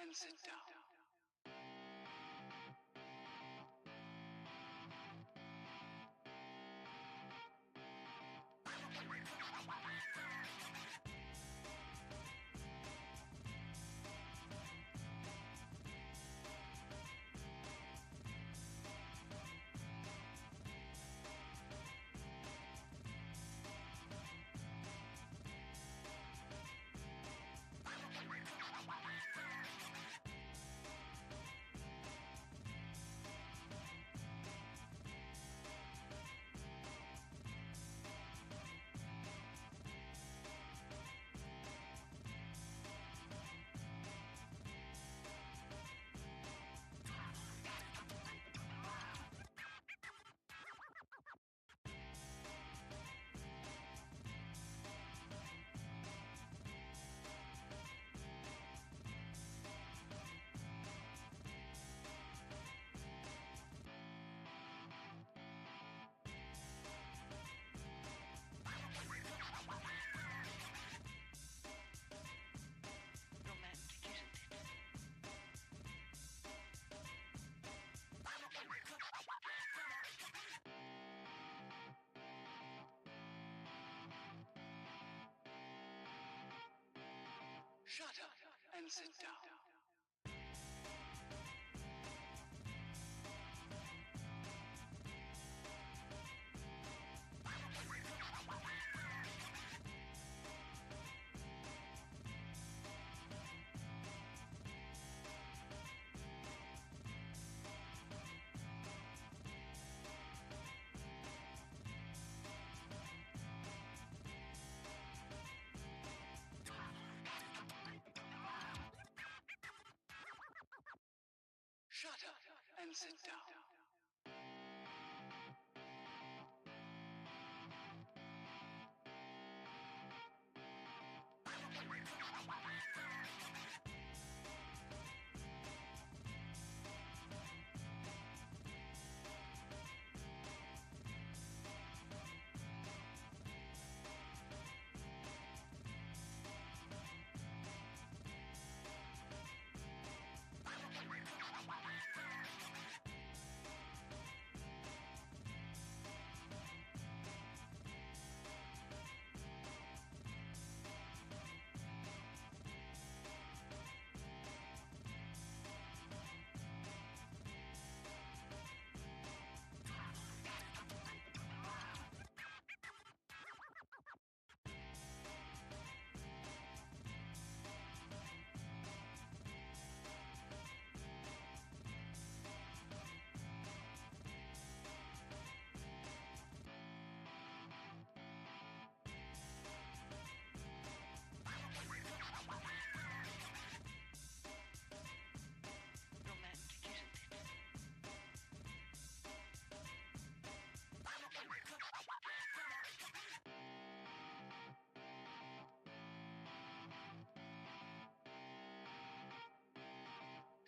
and sit down. Shut up and sit down. Shut up and sit down.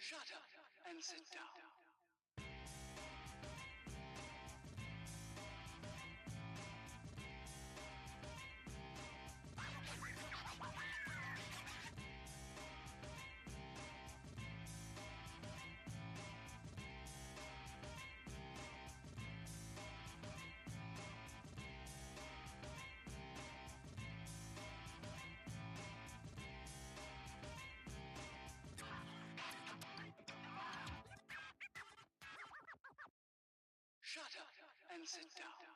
Shut up and sit down. Shut up and sit down.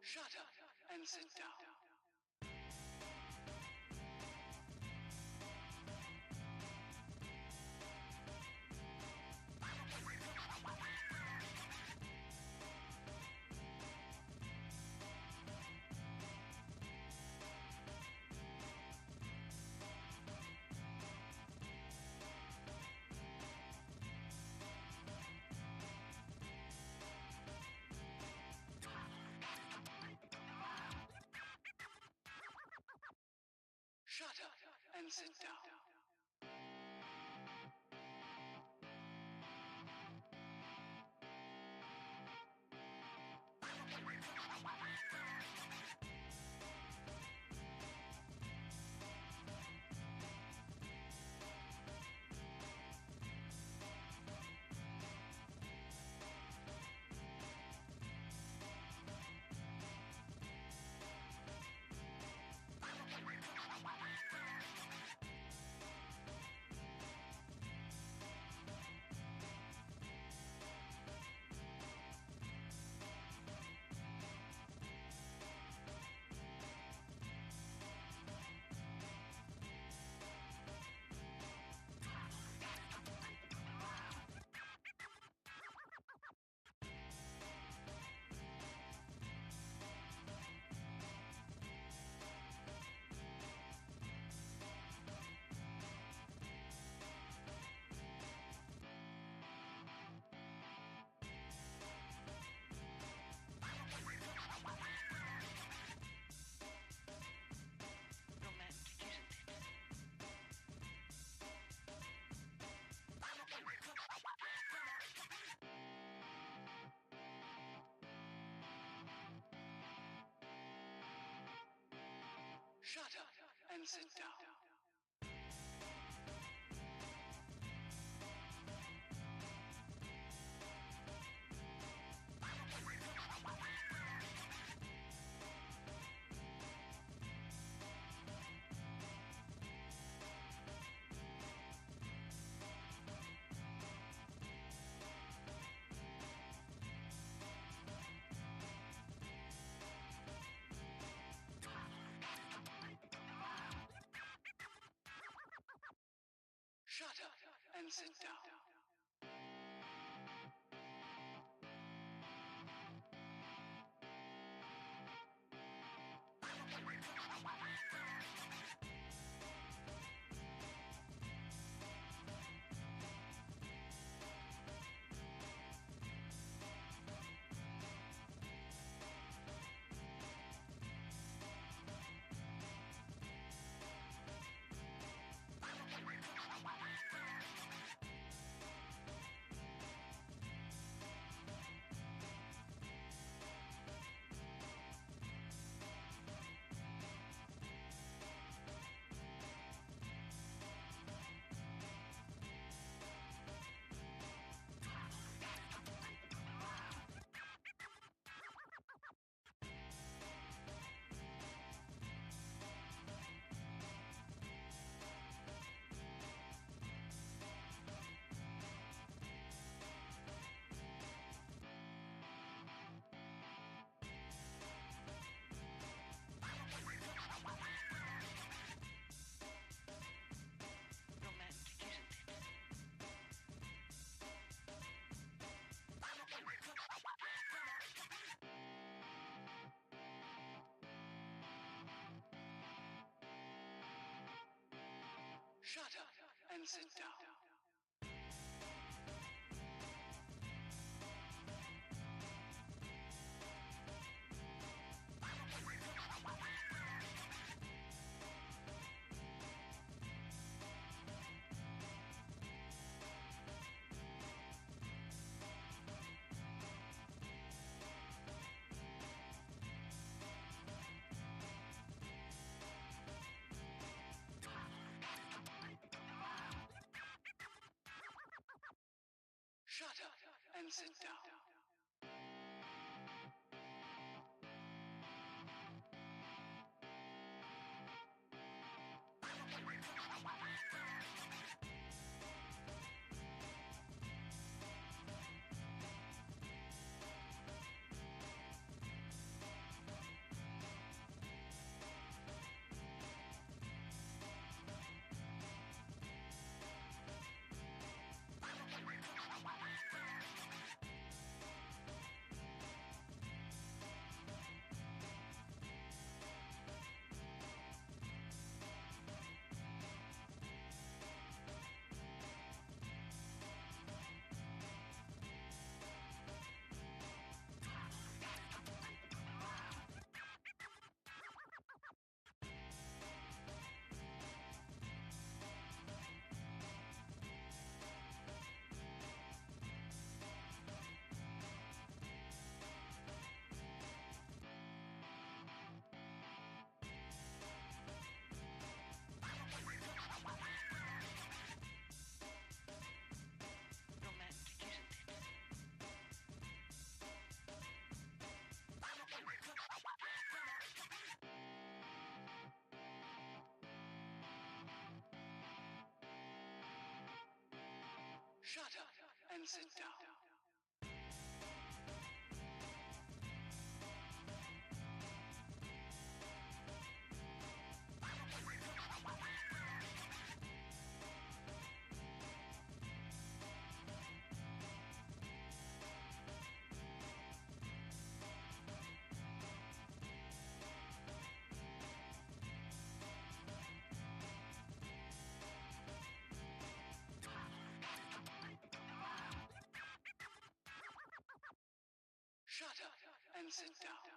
Shut up and sit down. Shut up and sit down. Shut up and sit down. Shut up and sit down. Shut up and sit down. Shut up and sit down. Shut up and sit down. Shut up and sit down.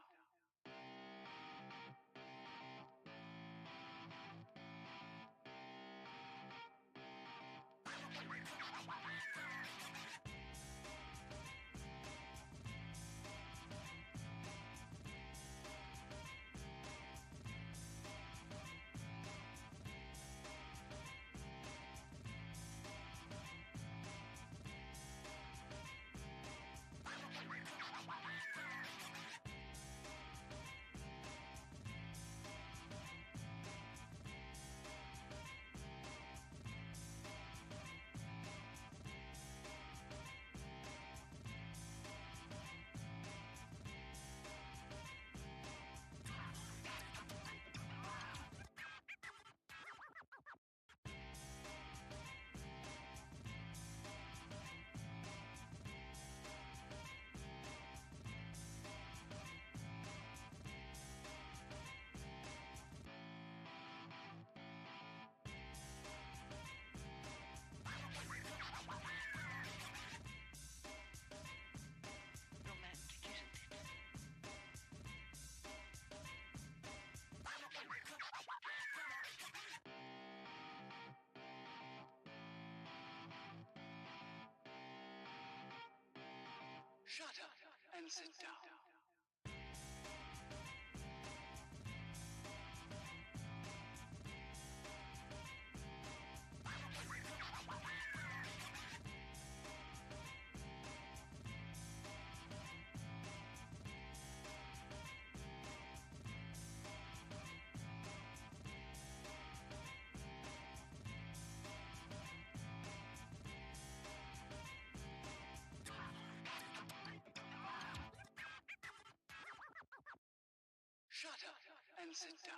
Shut up and sit down. Shut up and sit down.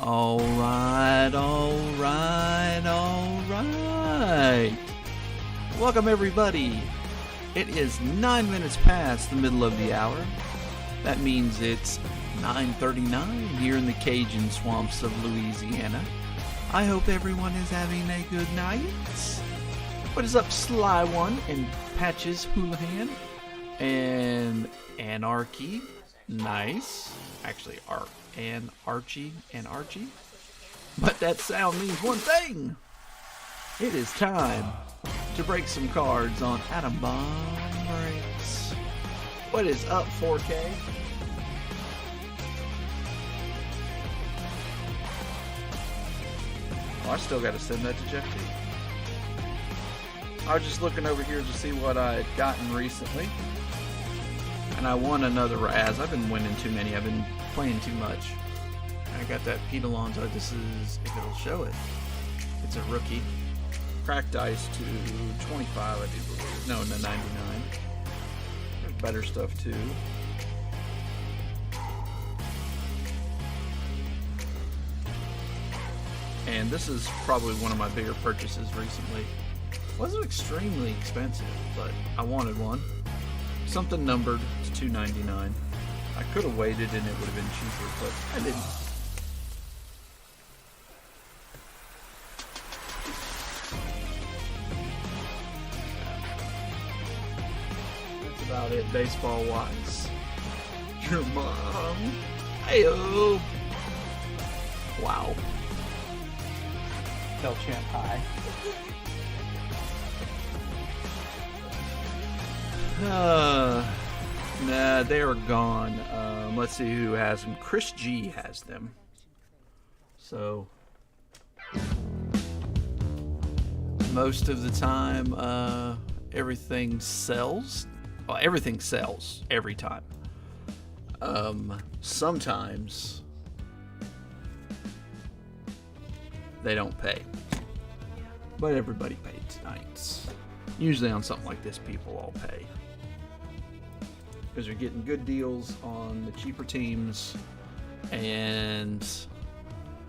Alright. Welcome everybody. It is 9 minutes past the middle of the hour. That means it's 9:39 here in the Cajun swamps of Louisiana. I hope everyone is having a good night. What is up, Sly One and Patches Houlihan and Anarchy? Nice. Actually, Archie. But that sound means one thing. It is time to break some cards on Atom Bomb Breaks. What is up, 4K? Oh, I still got to send that to Jeff T. I was just looking over here to see what I had gotten recently. And I won another Raz. I've been winning too many. I've been playing too much. I got that Pete Alonso. This is, if it'll show it, it's a rookie. Cracked ice to 25, I do believe. No, 99. There's better stuff too. And this is probably one of my bigger purchases recently. Wasn't extremely expensive, but I wanted one. Something numbered to $2.99. I could have waited and it would have been cheaper, but I didn't. That's about it, baseball-wise. Your mom. Hey-oh. Wow. Tell Champ hi. Nah, they are gone. Let's see who has them. Chris G has them. So, most of the time, everything sells. Well, everything sells every time. Sometimes they don't pay. But everybody paid tonight. Usually on something like this, people all pay. Because you're getting good deals on the cheaper teams, and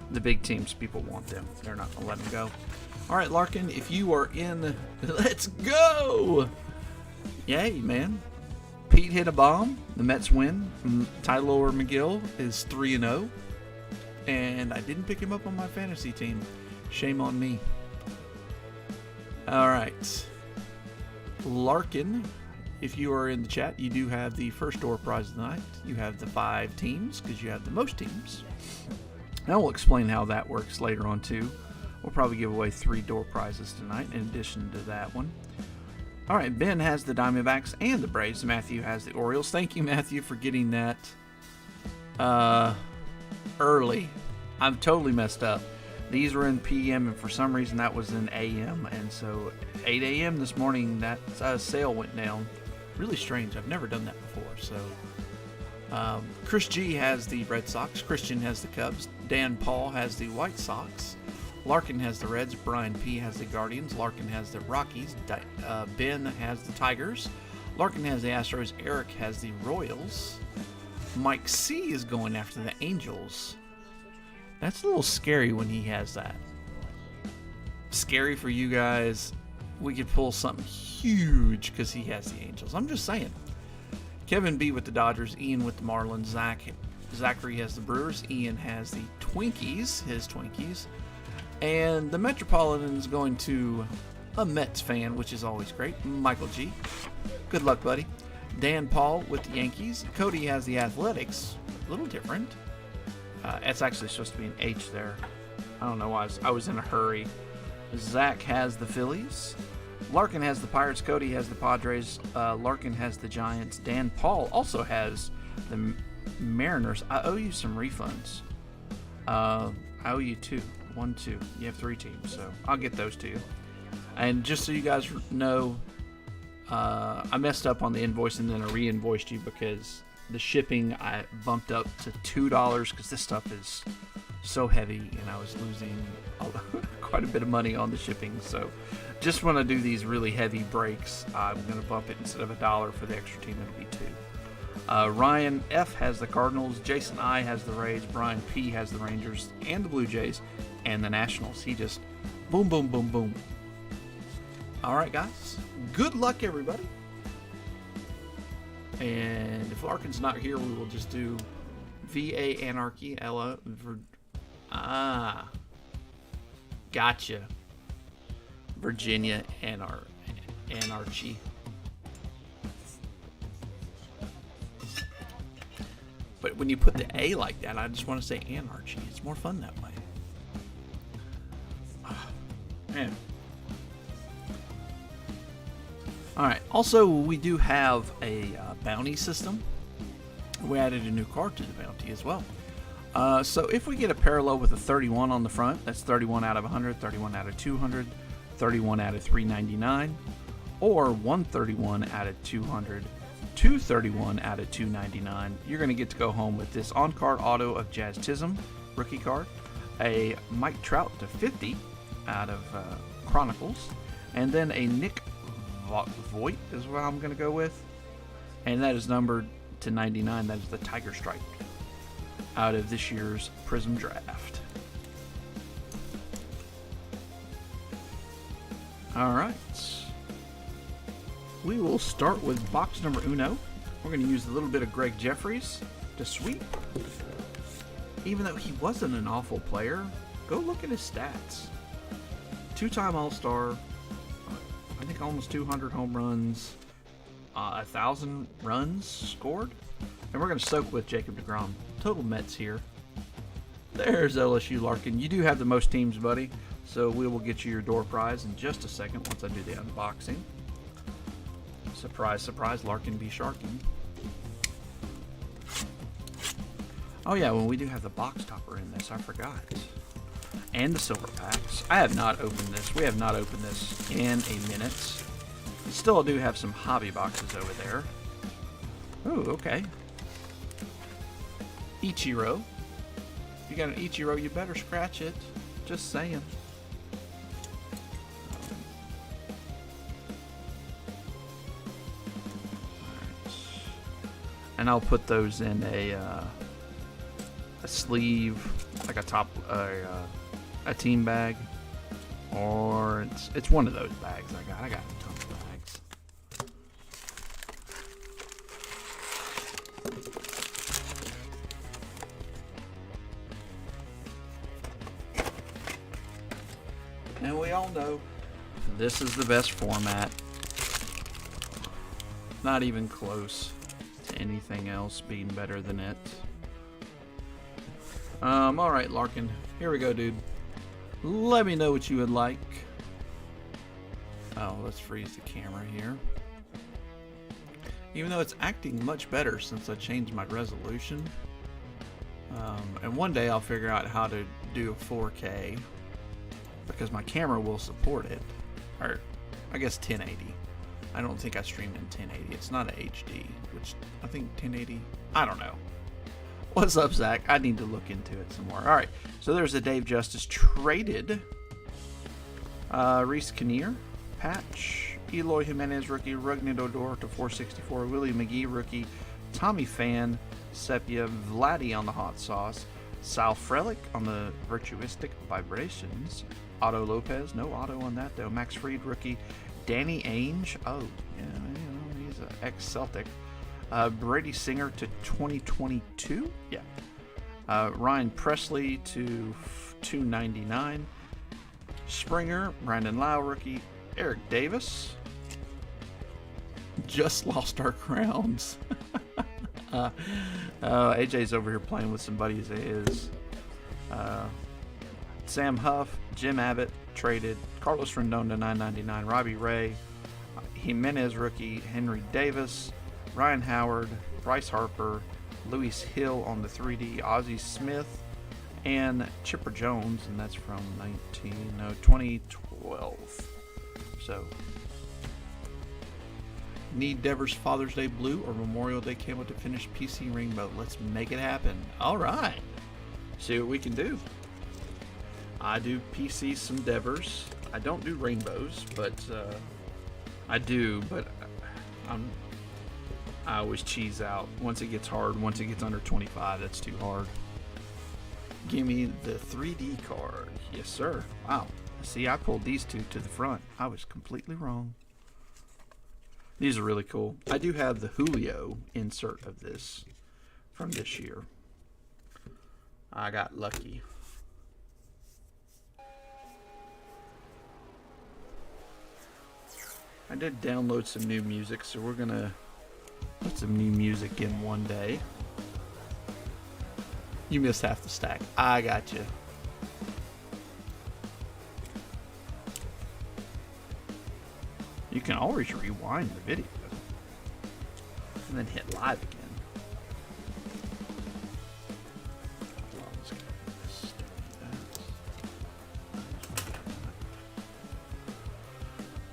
the big teams, people want them. They're not going to let them go. All right, Larkin, if you are in, let's go! Yay, man. Pete hit a bomb. The Mets win. Tyler McGill is 3-0. And I didn't pick him up on my fantasy team. Shame on me. All right. Larkin, if you are in the chat, you do have the first door prize of the night. You have the 5 teams because you have the most teams. Now we'll explain how that works later on too. We'll probably give away 3 door prizes tonight in addition to that one. All right, Ben has the Diamondbacks and the Braves. Matthew has the Orioles. Thank you, Matthew, for getting that early. I'm totally messed up. These were in PM, and for some reason that was in AM. And so 8 a.m. this morning, that sale went down. Really strange. I've never done that before. So Chris G has the Red Sox. Christian has the Cubs. Dan Paul has the White Sox. Larkin has the Reds. Brian P. has the Guardians. Larkin has the Rockies. Ben has the Tigers. Larkin has the Astros. Eric has the Royals. Mike C. is going after the Angels. That's a little scary when he has that. Scary for you guys. We could pull something huge because he has the Angels. I'm just saying. Kevin B. with the Dodgers. Ian with the Marlins. Zachary has the Brewers. Ian has the Twinkies. His Twinkies. And the Metropolitan is going to a Mets fan, which is always great. Michael G. Good luck, buddy. Dan Paul with the Yankees. Cody has the Athletics. A little different. It's actually supposed to be an H there. I don't know why. I was in a hurry. Zach has the Phillies. Larkin has the Pirates. Cody has the Padres. Larkin has the Giants. Dan Paul also has the Mariners. I owe you some refunds. I owe you 2. 1, 2. You have 3 teams, so I'll get those to you. And just so you guys know, I messed up on the invoice and then I re-invoiced you because the shipping I bumped up to $2 because this stuff is so heavy and I was losing quite a bit of money on the shipping. So just when I do these really heavy breaks, I'm going to bump it instead of $1 for the extra team. It'll be 2. Ryan F has the Cardinals. Jason I has the Rays. Brian P has the Rangers and the Blue Jays and the Nationals. He just boom, boom, boom, boom. All right, guys. Good luck, everybody. And if Larkin's not here, we will just do VA Anarchy. Ella. Gotcha. Virginia Anarchy. But when you put the A like that, I just want to say Anarchy. It's more fun that way. Man. Alright, also we do have a bounty system. We added a new card to the bounty as well. So if we get a parallel with a 31 on the front, that's 31 out of 100, 31 out of 200, 31 out of 399, or 131 out of 200, 231 out of 299. You're going to get to go home with this on-card auto of Jazz Chisholm, rookie card, a Mike Trout to 50 out of Chronicles, and then a Nick Voigt is what I'm going to go with, and that is numbered to 99. That is the Tiger Stripe out of this year's Prism Draft. Alright, we will start with box number uno. We're going to use a little bit of Greg Jeffries to sweep. Even though he wasn't an awful player, go look at his stats. Two-time All-Star, I think almost 200 home runs, 1,000 runs scored. And we're going to soak with Jacob deGrom. Total Mets here. There's LSU Larkin. You do have the most teams, buddy. So we will get you your door prize in just a second once I do the unboxing. Surprise, surprise, Larkin be sharking. Oh yeah, well we do have the box topper in this, I forgot. And the silver packs. I have not opened this. We have not opened this in a minute. Still do have some hobby boxes over there. Oh, okay. Ichiro. If you got an Ichiro, you better scratch it. Just saying. And I'll put those in a sleeve, like a top, a team bag, or it's one of those bags I got. I got a ton of bags. And we all know this is the best format. Not even close to anything else being better than it. Alright, Larkin. Here we go, dude. Let me know what you would like. Oh, let's freeze the camera here. Even though it's acting much better since I changed my resolution. And one day I'll figure out how to do a 4K. Because my camera will support it. Or, I guess 1080. I don't think I streamed in 1080. It's not a HD, which I think 1080. I don't know. What's up, Zach? I need to look into it some more. Alright, so there's a Dave Justice traded. Reese Kinnear, patch. Eloy Jimenez, rookie. Rugnet Odor to 464. Willie McGee, rookie. Tommy Pham, Sepia. Vladdy on the hot sauce. Sal Frelick on the Virtuistic Vibrations. Otto Lopez, no auto on that though. Max Fried, rookie. Danny Ainge, oh, yeah, he's an ex-Celtic. Brady Singer to 2022, yeah. Ryan Presley to 299. Springer, Brandon Lau, rookie. Eric Davis. Just lost our crowns. AJ's over here playing with some buddies of his. Sam Huff, Jim Abbott, traded. Carlos Rendon to 999. Robbie Ray, Jimenez, rookie. Henry Davis, Ryan Howard, Bryce Harper, Luis Hill on the 3D. Ozzie Smith, and Chipper Jones, and that's from 2012. So, need Devers Father's Day Blue or Memorial Day camo to finish PC Rainbow. Let's make it happen. All right. See what we can do. I do PC some Devers. I don't do rainbows, but I do. But I always cheese out once it gets hard. Once it gets under 25, that's too hard. Give me the 3D card. Yes, sir. Wow. See, I pulled these two to the front. I was completely wrong. These are really cool. I do have the Julio insert of this from this year. I got lucky. I did download some new music, so we're gonna put some new music in one day. You missed half the stack. I got you. You can always rewind the video and then hit live again.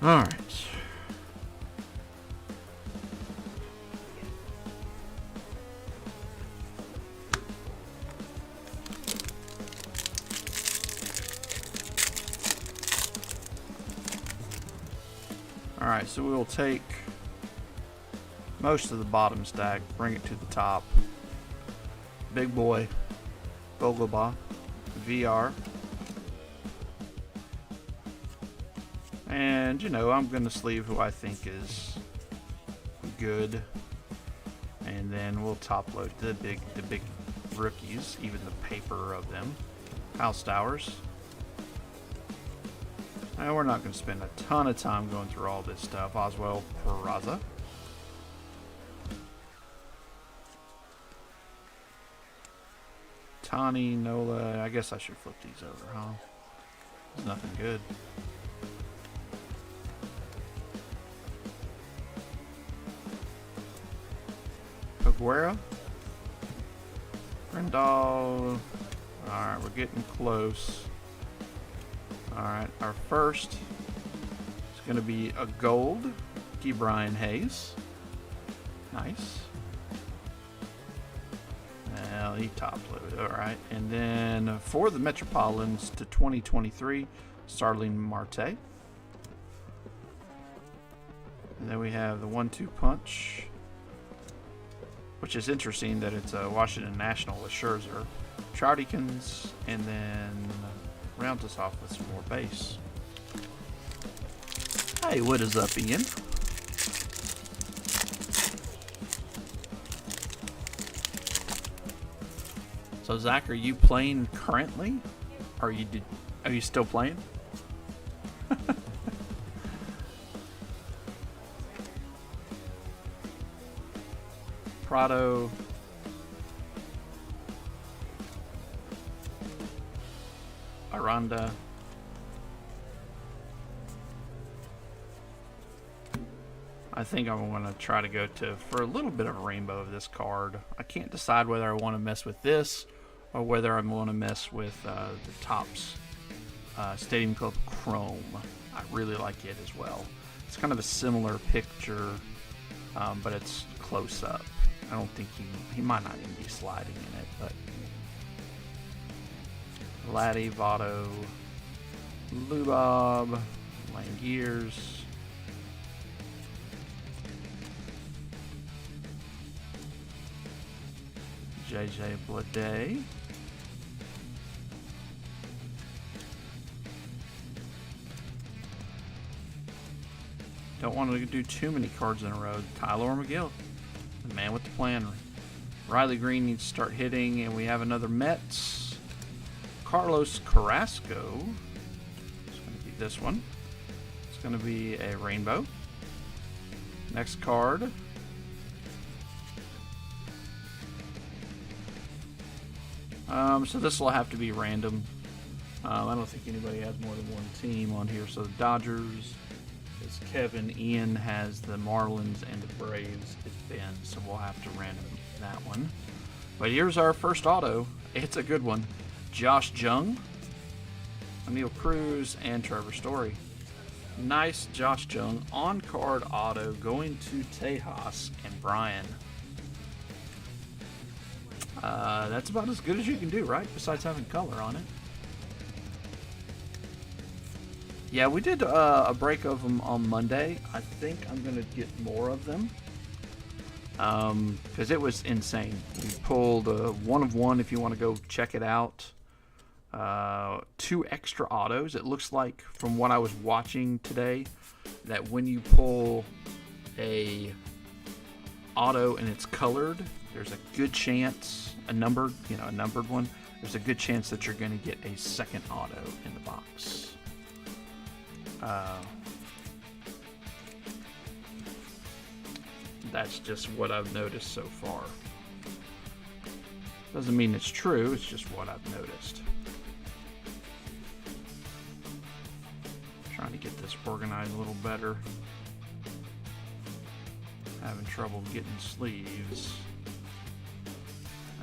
All right. All right, so we will take most of the bottom stack, bring it to the top. Big boy, Vogelbach, VR. And, you know, I'm going to sleeve who I think is good. And then we'll top load the big rookies, even the paper of them. Kyle Stowers. And we're not going to spend a ton of time going through all this stuff. Oswald Peraza. Tani, Nola. I guess I should flip these over, huh? There's nothing good. Aguero. Rendall. Alright, we're getting close. Alright, our first is going to be a gold. Key Brian Hayes. Nice. Well, he top loaded. Alright, and then for the Metropolitans to 2023, Starling Marte. And then we have the 1-2 punch, which is interesting that it's a Washington National with Scherzer. Troutykins, and then rounds us off with some more base. Hey, what is up, Ian? So, Zach, are you playing currently? Are you still playing? Prado. Aranda. I think I'm going to try to go for a little bit of a rainbow of this card. I can't decide whether I want to mess with this or whether I'm going to mess with the Topps Stadium Club Chrome. I really like it as well. It's kind of a similar picture, but it's close up. I don't think he might not even be sliding in it, but Laddie, Votto, Lubob, Langiers, JJ Bleday, don't want to do too many cards in a row. Tyler McGill, the man with the plan. Riley Green needs to start hitting, and we have another Mets. Carlos Carrasco. It's going to be this one. It's going to be a rainbow. Next card. So this will have to be random. I don't think anybody has more than one team on here. So the Dodgers is Kevin. Ian has the Marlins, and the Braves is Ben. So we'll have to random that one. But here's our first auto. It's a good one. Josh Jung, Emil Cruz, and Trevor Story. Nice Josh Jung on-card auto going to Tejas and Brian. That's about as good as you can do, right? Besides having color on it. Yeah, we did a break of them on Monday. I think I'm going to get more of them. Because it was insane. We pulled 1 of 1 if you want to go check it out. 2 extra autos. It looks like from what I was watching today that when you pull a auto and it's colored, there's a good chance, a numbered one, there's a good chance that you're going to get a second auto in the box. That's just what I've noticed so far. Doesn't mean it's true, it's just what I've noticed. Trying to get this organized a little better. Having trouble getting sleeves.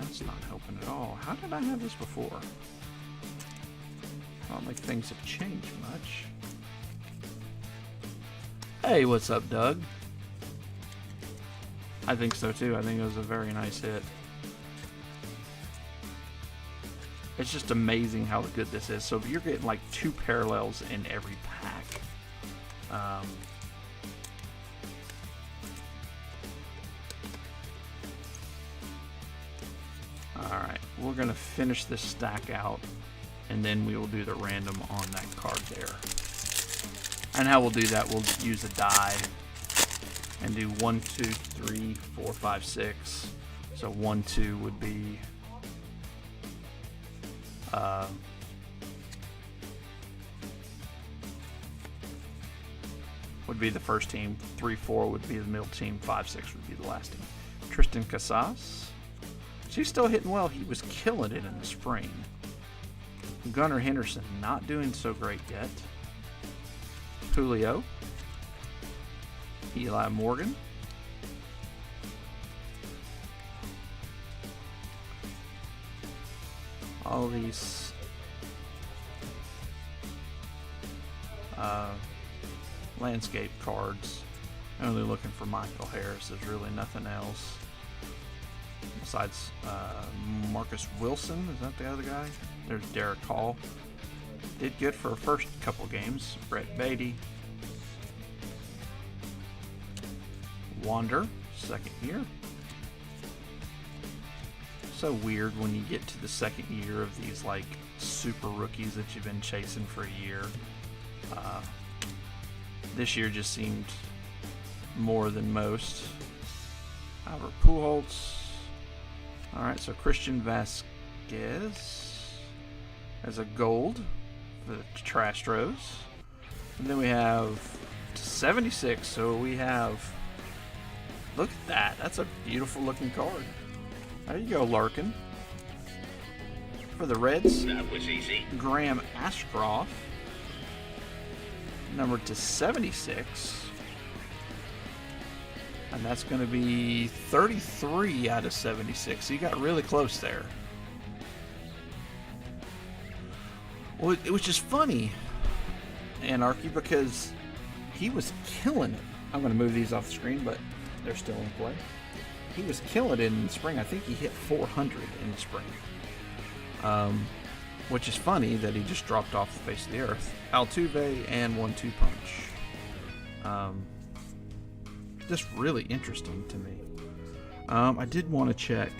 That's not helping at all. How did I have this before? I don't think things have changed much. Hey, what's up, Doug? I think so too. I think it was a very nice hit. It's just amazing how good this is. So you're getting like 2 parallels in every pack. Alright, we're going to finish this stack out, and then we will do the random on that card there. And how we'll do that, we'll use a die and do 1, 2, 3, 4, 5, 6. So 1, 2 would be the first team. 3, 4 would be the middle team. 5, 6 would be the last team. Tristan Casas. She's still hitting well. He was killing it in the spring. Gunnar Henderson not doing so great yet. Julio. Eli Morgan. All these landscape cards. I'm only looking for Michael Harris. There's really nothing else besides Marcus Wilson. Is that the other guy? There's Derek Hall. Did good for her first couple games. Brett Beatty. Wander, second year. So weird when you get to the second year of these like super rookies that you've been chasing for a year. This year just seemed more than most. Albert Pujols. Alright, so Christian Vasquez as a gold for the Trastros. And then we have 76, so we have, look at that, that's a beautiful looking card. There you go, Larkin. For the Reds, That was easy. Graham Ashcroft, numbered to 76. And that's going to be 33 out of 76. So you got really close there. Well, it was just funny, Anarchy, because he was killing it. I'm going to move these off the screen, but they're still in play. He was killing it in the spring. I think he hit 400 in the spring. Which is funny that he just dropped off the face of the earth. Altuve and 1-2 punch. Just really interesting to me. I did want to check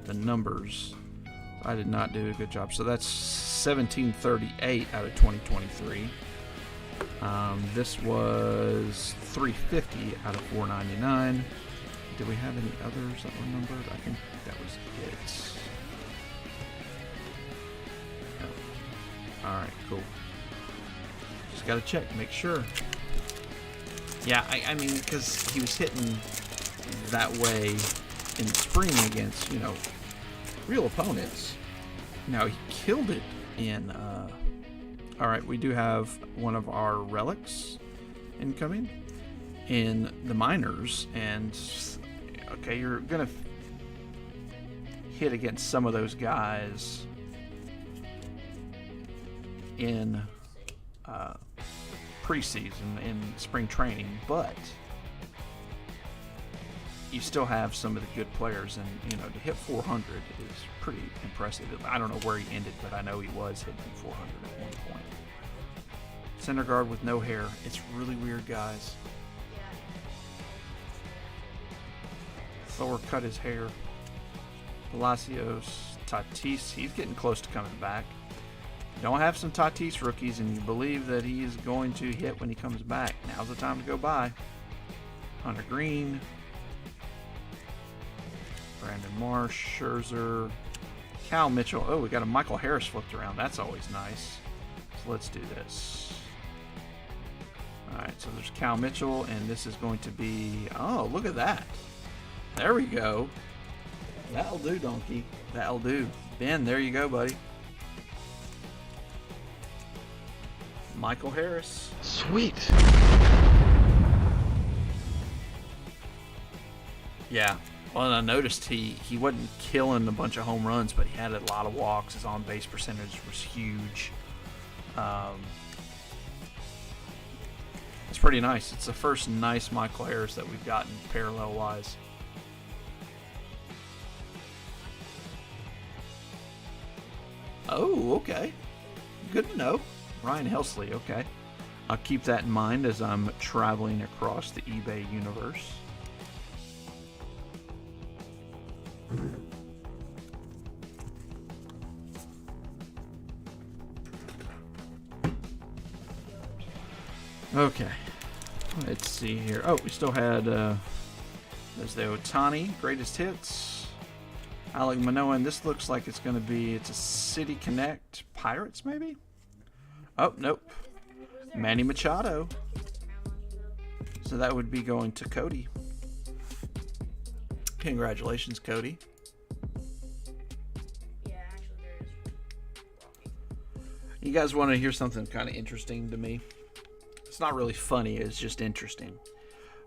the numbers. I did not do a good job. So that's 1738 out of 2023. This was 350 out of 499. Did we have any others that were numbered? I think that was it. No. Alright, cool. Just gotta check, make sure. Yeah, I mean, because he was hitting that way in the spring against, you know, real opponents. Now, he killed it in, alright, we do have one of our relics incoming in the minors, and, okay, you're gonna hit against some of those guys in, preseason in spring training, but you still have some of the good players, and you know, to hit 400 is pretty impressive. I don't know where he ended, but I know he was hitting 400 at one point. Center guard with no hair. It's really weird, guys. Thor cut his hair. Palacios, Tatis, he's getting close to coming back. Don't have some Tatis rookies and you believe that he is going to hit when he comes back. Now's the time to go buy. Hunter Green, Brandon Marsh, Scherzer, Cal Mitchell. Oh, we got a Michael Harris flipped around. That's always nice. So let's do this. Alright, so there's Cal Mitchell, and this is going to be... Oh, look at that. There we go. That'll do, Donkey. That'll do. Ben, there you go, buddy. Michael Harris. Sweet. Yeah. Well, I noticed he wasn't killing a bunch of home runs, but he had a lot of walks. His on-base percentage was huge. It's pretty nice. It's the first nice Michael Harris that we've gotten parallel-wise. Oh, okay. Good to know. Ryan Helsley, okay. I'll keep that in mind as I'm traveling across the eBay universe. Okay. Let's see here. Oh, we still had, there's the Ohtani Greatest Hits. Alec Manoah, and this looks like it's going to be, it's a City Connect Pirates, maybe? Oh, nope. Manny Machado. So that would be going to Cody. Congratulations, Cody. You guys want to hear something kind of interesting to me? It's not really funny, it's just interesting.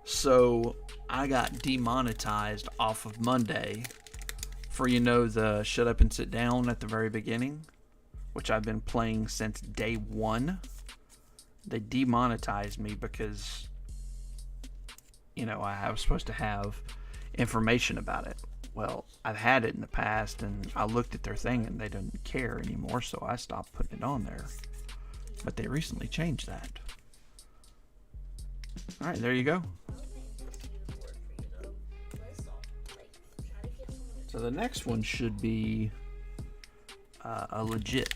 So I got demonetized off of Monday for, you know, the Shut Up and Sit Down at the very beginning, which I've been playing since day one. They demonetized me because, you know, I was supposed to have information about it. Well, I've had it in the past, and I looked at their thing, and they didn't care anymore, so I stopped putting it on there. But they recently changed that. All right, there you go. So the next one should be a legit.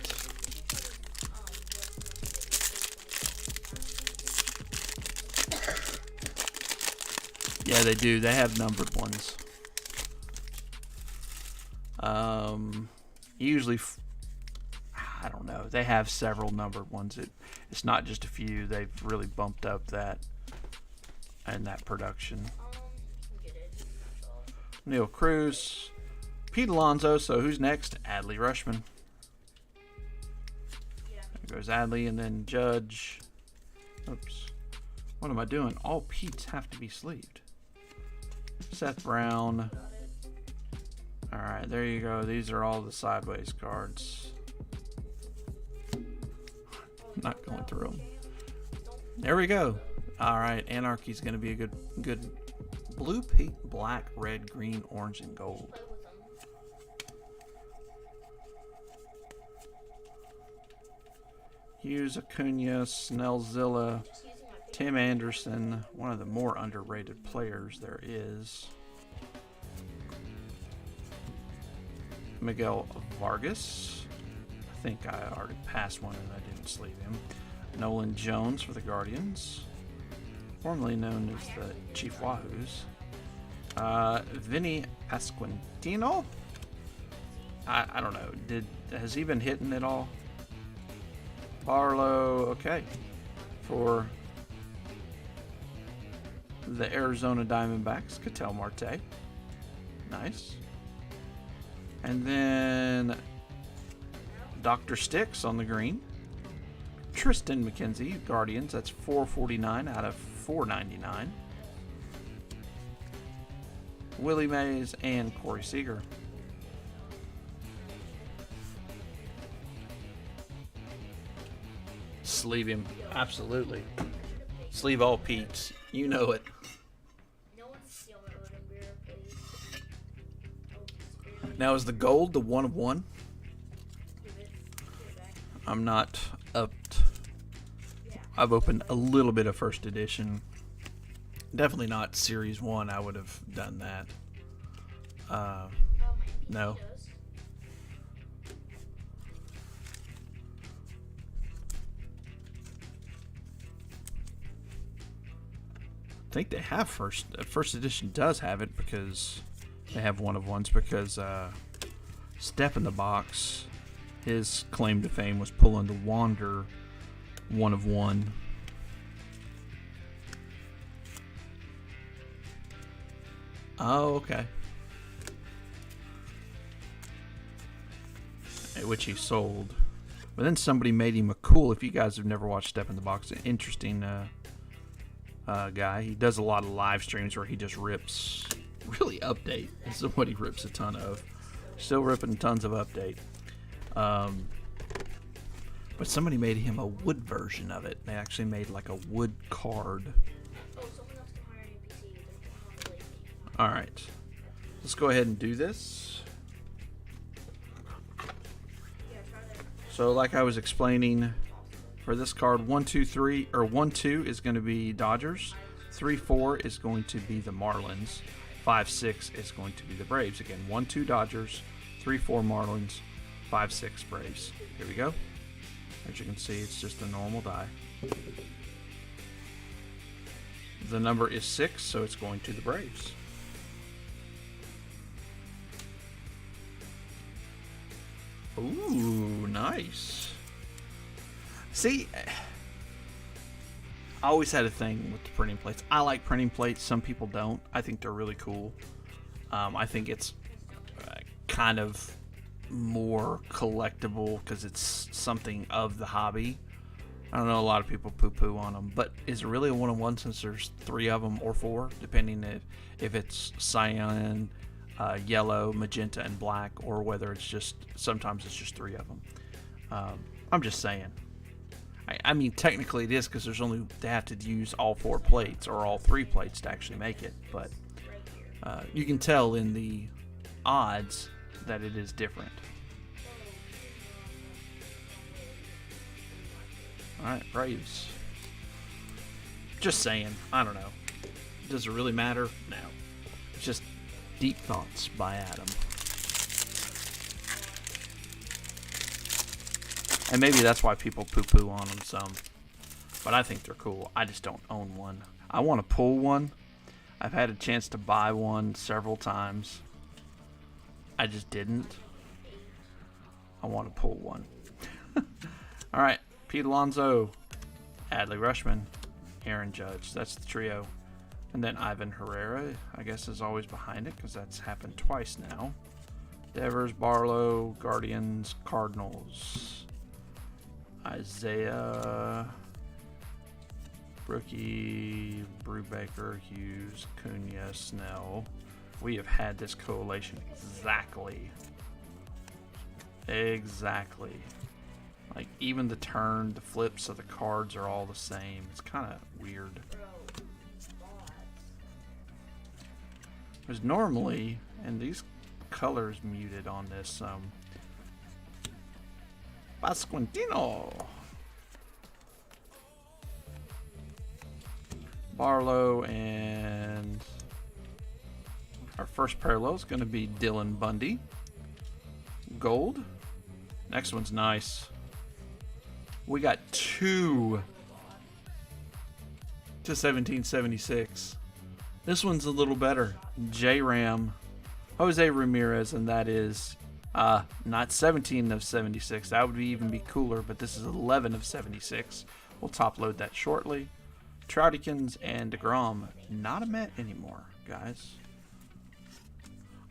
Yeah, they do. They have numbered ones. Usually, I don't know. They have several numbered ones. It's not just a few. They've really bumped up that and that production. Neil Cruz, Pete Alonso. So who's next? Adley Rushman. There goes Adley, and then Judge. Oops. What am I doing? All Pete's have to be sleeved. Seth Brown. Alright, there you go. These are all the sideways cards. Not going through them. There we go. Alright, Anarchy's going to be a good blue, pink, black, red, green, orange, and gold. Hughes, Acuna, Snellzilla, Tim Anderson, one of the more underrated players there is. Miguel Vargas. I think I already passed one and I didn't sleeve him. Nolan Jones for the Guardians, formerly known as the Chief Wahoos. Vinny Pasquantino. I don't know. Has he been hitting at all? Barlow, okay. For the Arizona Diamondbacks, Ketel Marte. Nice. And then Dr. Sticks on the green. Tristan McKenzie, Guardians. That's 449 out of 499. Willie Mays and Corey Seager. Sleeve him. Absolutely. Sleeve all Pete's. You know it. Now, is the gold the 1 of 1? I'm not up. I've opened a little bit of first edition. Definitely not series 1. I would have done that. No. I think they have first edition does have it because they have 1 of 1s because Step in the Box, his claim to fame was pulling the Wander 1 of 1. Oh, okay. Which he sold. But then somebody made him a cool, if you guys have never watched Step in the Box, an interesting guy. He does a lot of live streams where he just rips, really update. This is what he rips a ton of. Still ripping tons of update. But somebody made him a wood version of it. They actually made like a wood card. Oh, someone else can hire a PC. Alright. Let's go ahead and do this. Yeah, try that. So like I was explaining, for this card, 1, 2, 3, or 1, 2 is going to be Dodgers. 3, 4 is going to be the Marlins. 5, 6 is going to be the Braves. Again, 1, 2 Dodgers, 3, 4 Marlins, 5, 6 Braves. Here we go. As you can see, it's just a normal die. The number is 6, so it's going to the Braves. Ooh, nice. See, I always had a thing with the printing plates. I like printing plates. Some people don't. I think they're really cool. I think it's kind of more collectible because it's something of the hobby. I don't know, a lot of people poo-poo on them, but is it really a one-on-one since there's 3 of them or 4, depending if it's cyan, yellow, magenta, and black, or whether it's just, sometimes it's just 3 of them. I'm just saying. I mean, technically it is because there's only, they have to use all 4 plates or all 3 plates to actually make it, but you can tell in the odds that it is different. Alright, Braves. Just saying. I don't know. Does it really matter? No. It's just Deep Thoughts by Adam. And maybe that's why people poo-poo on them some. But I think they're cool. I just don't own one. I want to pull one. I've had a chance to buy one several times. I just didn't. I want to pull one. Alright. Pete Alonso, Adley Rutschman, Aaron Judge. That's the trio. And then Ivan Herrera, I guess, is always behind it because that's happened twice now. Devers, Barlow, Guardians, Cardinals. Isaiah, Brookie, Brubaker, Hughes, Cunha, Snell. We have had this collation exactly. Like, even the turn, the flips of the cards are all the same. It's kind of weird. Because normally, and these colors muted on this, Pasquantino, Barlow, and our first parallel is going to be Dylan Bundy. Gold. Next one's nice. We got 2 to 1776. This one's a little better. J-Ram, Jose Ramirez, and that is not 17 of 76. That would even be cooler, but this is 11 of 76. We'll top load that shortly. Troutykins and DeGrom, not a Met anymore, guys.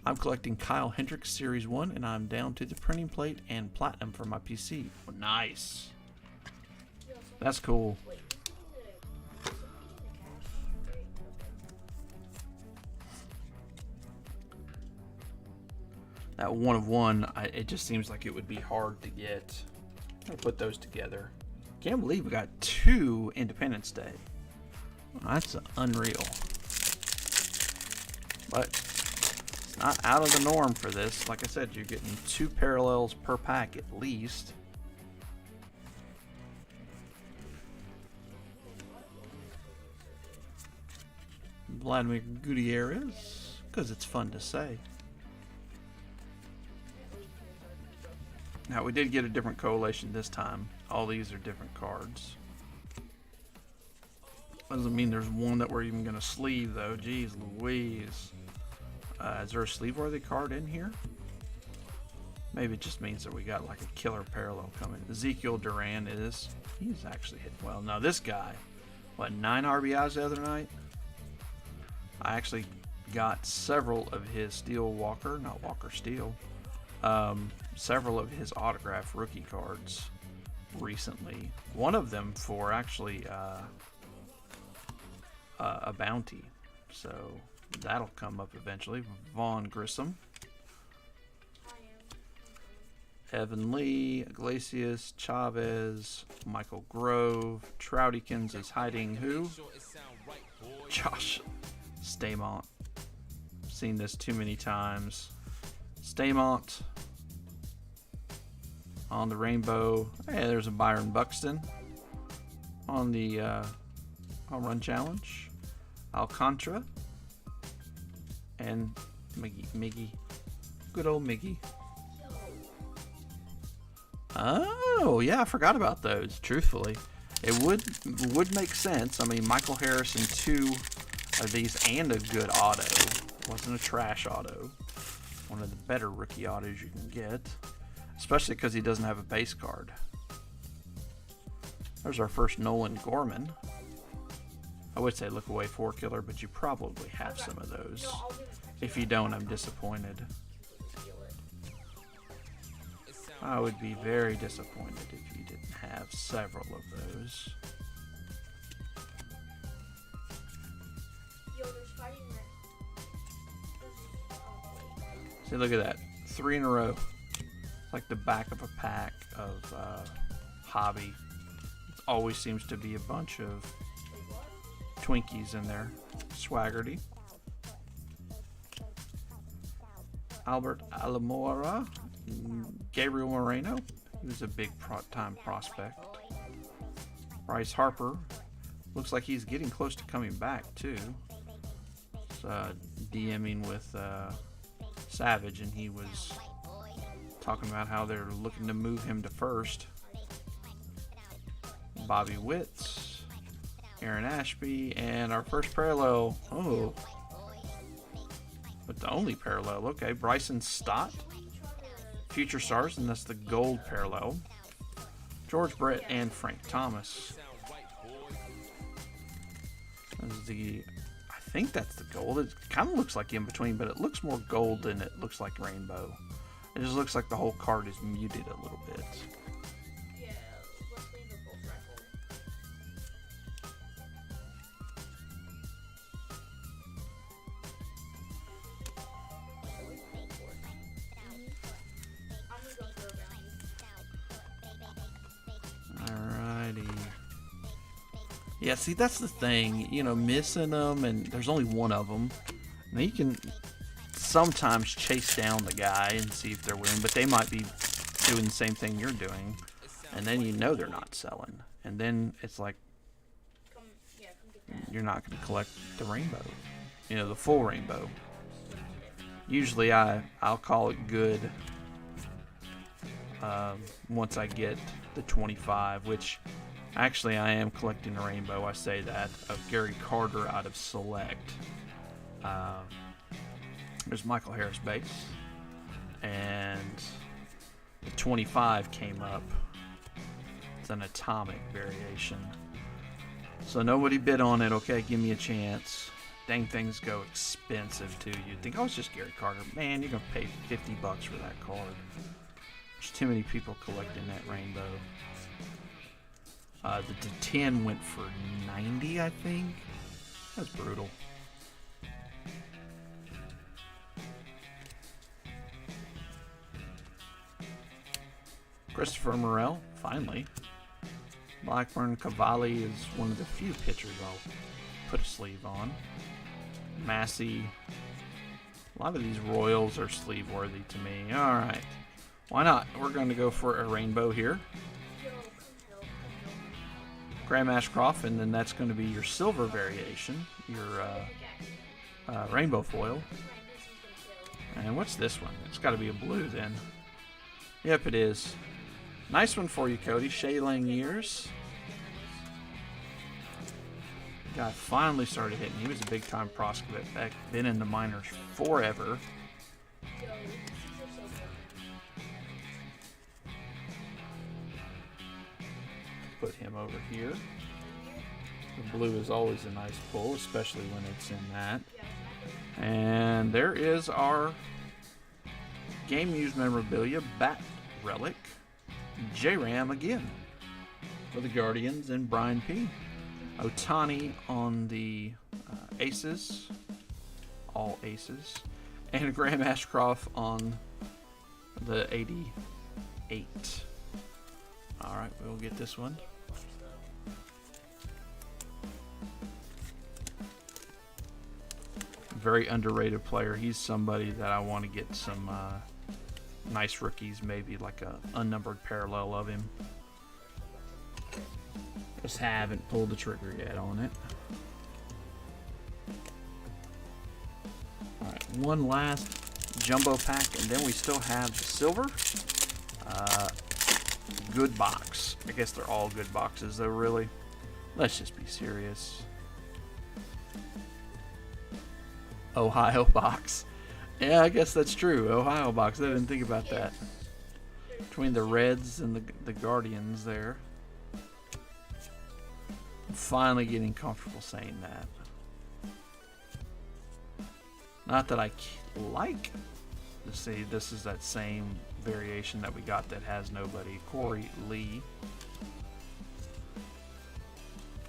I'm collecting Kyle Hendricks Series 1, and I'm down to the printing plate and platinum for my PC. Oh, nice. That's cool. That 1 of 1, it just seems like it would be hard to get. I'll put those together. Can't believe we got 2 Independence Day. That's unreal. But it's not out of the norm for this. Like I said, you're getting 2 parallels per pack at least. Vladimir Gutierrez, because it's fun to say. Now, we did get a different collation this time. All these are different cards. Doesn't mean there's one that we're even going to sleeve, though. Jeez Louise. Is there a sleeve-worthy card in here? Maybe it just means that we got like a killer parallel coming. Ezekiel Duran is. He's actually hit well. Now, this guy, what, 9 RBIs the other night? I actually got several of his Steel Walker, not Walker Steel, several of his autograph rookie cards recently. One of them for actually a bounty, so that'll come up eventually. Vaughn Grissom, Evan Lee, Iglesias, Chavez, Michael Grove. Troutykins is hiding who? Josh Staymont. Seen this too many times. Staymont on the rainbow. Hey, there's a Byron Buxton on the home run challenge. Alcantara and Miggy. Good old Miggy. Oh, yeah, I forgot about those, truthfully. It would make sense. I mean, Michael Harrison, 2 of these and a good auto. Wasn't a trash auto. One of the better rookie autos you can get. Especially because he doesn't have a base card. There's our first Nolan Gorman. I would say look away 4-killer, but you probably have some of those. If you don't, I'm disappointed. I would be very disappointed if you didn't have several of those. See, look at that. 3 in a row. It's like the back of a pack of Hobby. It always seems to be a bunch of Twinkies in there. Swaggerty. Albert Alamora. Gabriel Moreno. He was a big time prospect. Bryce Harper. Looks like he's getting close to coming back, too. He's DMing with Savage, and he was talking about how they're looking to move him to first. Bobby Witts. Aaron Ashby. And our first parallel. Oh. But the only parallel. Okay, Bryson Stott. Future Stars, and that's the gold parallel. George Brett and Frank Thomas. This is I think that's the gold. It kind of looks like in between, but it looks more gold than it looks like rainbow. It just looks like the whole card is muted a little bit. Yeah, let's leave it both rifle. Alrighty. Yeah, see, that's the thing. You know, missing them, and there's only one of them. Now you can sometimes chase down the guy and see if they're winning, but they might be doing the same thing you're doing, and then you know they're not selling. And then it's like, Come get that. you're not going to collect the rainbow. You know, the full rainbow. Usually I'll call it good once I get the 25, which actually I am collecting a rainbow. I say that of Gary Carter out of Select. There's Michael Harris base, and the 25 came up. It's an atomic variation. So nobody bid on it. Okay, give me a chance. Dang, things go expensive too. You'd think, oh, it's just Gary Carter. Man, you're gonna pay $50 for that card. There's too many people collecting that rainbow. The 10 went for 90, I think. That's brutal. Christopher Morel, finally. Blackburn Cavalli is one of the few pitchers I'll put a sleeve on. Massey. A lot of these Royals are sleeve worthy to me. Alright. Why not? We're going to go for a rainbow here. Graham Ashcroft, and then that's going to be your silver variation. Your rainbow foil. And what's this one? It's got to be a blue then. Yep, it is. Nice one for you, Cody. Shea Langyears. Guy finally started hitting. He was a big-time prospect back, been in the minors forever. Put him over here. The blue is always a nice pull, especially when it's in that. And there is our game used memorabilia bat relic. J-Ram again for the Guardians and Brian P. Otani on the aces, all aces, and Graham Ashcroft on the 8. Alright, we'll get this one. Very underrated player. He's somebody that I want to get some nice rookies, maybe like a unnumbered parallel of him. Just haven't pulled the trigger yet on it. Alright, one last jumbo pack, and then we still have the silver. Good box. I guess they're all good boxes though, really. Let's just be serious. Ohio box. Yeah, I guess that's true. Ohio box. I didn't think about that. Between the Reds and the Guardians there. I'm finally getting comfortable saying that. Not that I like to see this is that same variation that we got that has nobody. Corey Lee.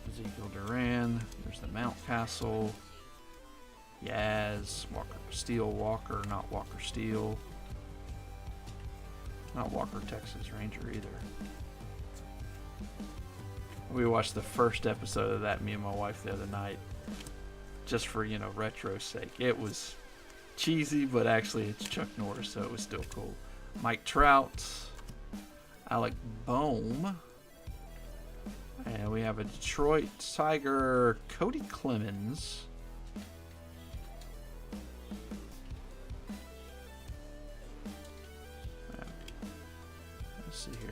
Ezekiel Duran. There's the Mountcastle. Yaz. Walker Steele Walker. Not Walker Steele. Not Walker Texas Ranger either. We watched the first episode of that, me and my wife, the other night. Just for, you know, retro's sake. It was cheesy, but actually it's Chuck Norris, so it was still cool. Mike Trout, Alec Boehm, and we have a Detroit Tiger, Cody Clemens. Let's see here.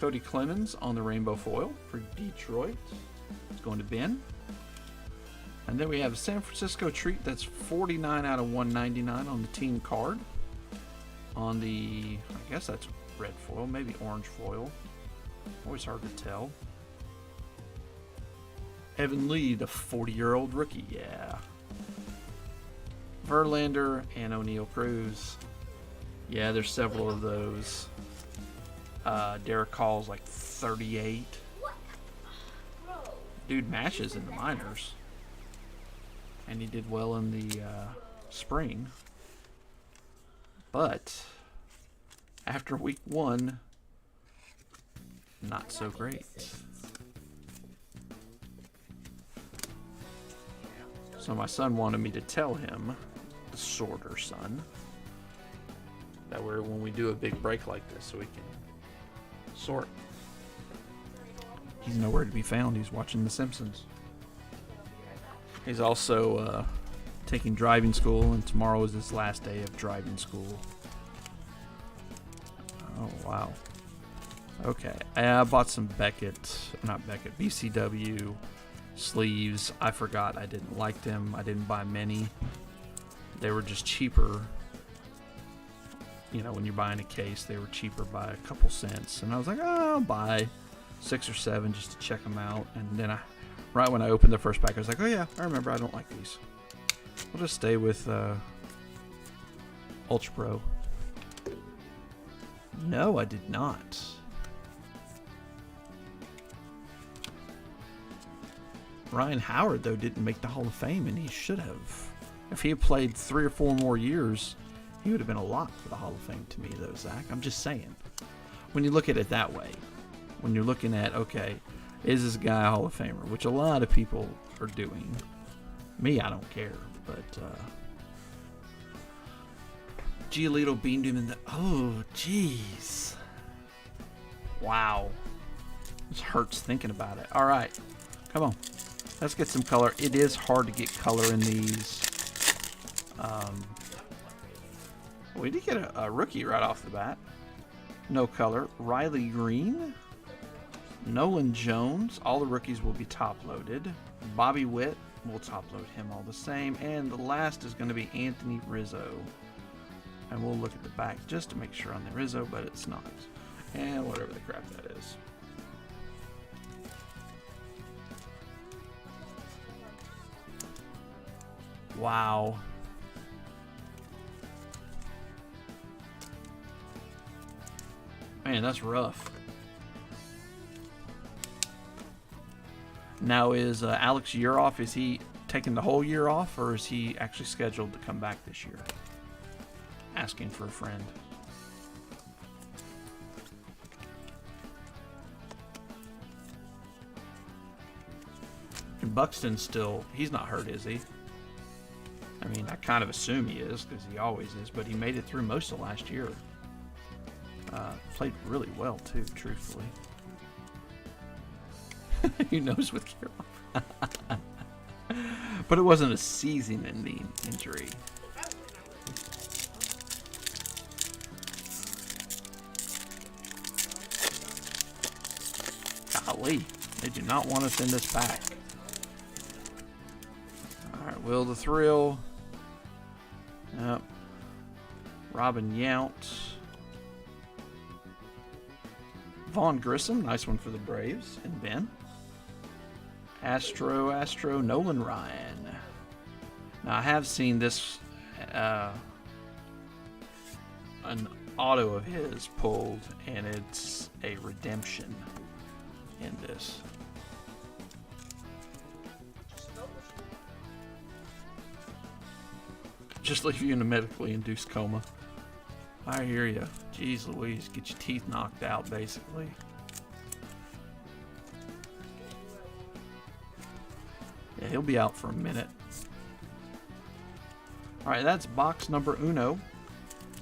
Cody Clemens on the rainbow foil for Detroit. It's going to Ben. And then we have a San Francisco treat that's 49 out of 199 on the team card. On the, I guess that's red foil, maybe orange foil. Always hard to tell. Evan Lee, the 40-year-old rookie, yeah. Verlander and O'Neal Cruz. Yeah, there's several of those. Derek Hall's like 38. Dude mashes in the minors. And he did well in the spring. But after week 1, not so great. So my son wanted me to tell him, the sorter son, that when we do a big break like this, so we can sort. He's nowhere to be found. He's watching The Simpsons. He's also taking driving school, and tomorrow is his last day of driving school. Oh, wow. Okay, I bought some BCW sleeves. I forgot I didn't like them. I didn't buy many. They were just cheaper. You know, when you're buying a case, they were cheaper by a couple cents. And I was like, oh, I'll buy 6 or 7 just to check them out. And then right when I opened the first pack, I was like, oh yeah, I remember I don't like these. We'll just stay with Ultra Pro. No, I did not. Ryan Howard, though, didn't make the Hall of Fame, and he should have. If he had played 3 or 4 more years, he would have been a lock for the Hall of Fame to me, though, Zach. I'm just saying. When you look at it that way, when you're looking at, okay, is this guy a Hall of Famer? Which a lot of people are doing. Me, I don't care, but Giolito beamed him in the... Oh, jeez. Wow. This hurts thinking about it. All right. Come on. Let's get some color. It is hard to get color in these. We did get a rookie right off the bat. No color. Riley Green. Nolan Jones. All the rookies will be top-loaded. Bobby Witt. We'll top-load him all the same. And the last is going to be Anthony Rizzo. And we'll look at the back just to make sure on the Rizzo, but it's not. And whatever the crap that is. Wow. Man, that's rough. Now, is Alex year off? Is he taking the whole year off, or is he actually scheduled to come back this year? asking for a friend. And Buxton's still, he's not hurt, is he? I mean, I kind of assume he is, because he always is, but he made it through most of last year. Played really well, too, truthfully. Who knows with Carolina? But it wasn't a season-ending injury. Golly, they do not want to send us back. Alright, Will the Thrill. Yep. Robin Yount. Vaughn Grissom, nice one for the Braves. And Ben. Astro, Nolan Ryan. Now, I have seen this, an auto of his pulled, and it's a redemption in this. Just leave you in a medically induced coma. I hear you. Jeez Louise, get your teeth knocked out, basically. Yeah, he'll be out for a minute. Alright, that's box number uno.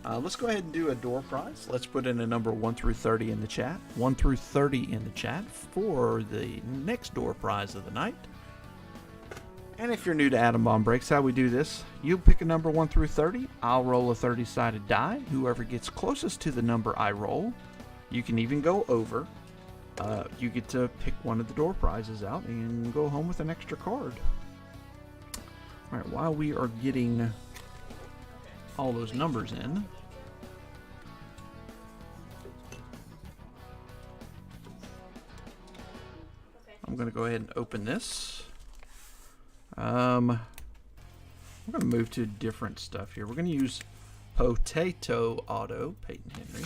Let's go ahead and do a door prize. Let's put in a number 1 through 30 in the chat. 1 through 30 in the chat for the next door prize of the night. And if you're new to Atom Bomb Breaks, how we do this, you pick a number 1 through 30. I'll roll a 30-sided die. Whoever gets closest to the number I roll, you can even go over. You get to pick one of the door prizes out and go home with an extra card. Alright, while we are getting all those numbers in, I'm going to go ahead and open this. We're going to move to different stuff here. We're going to use Potato Auto, Peyton Henry.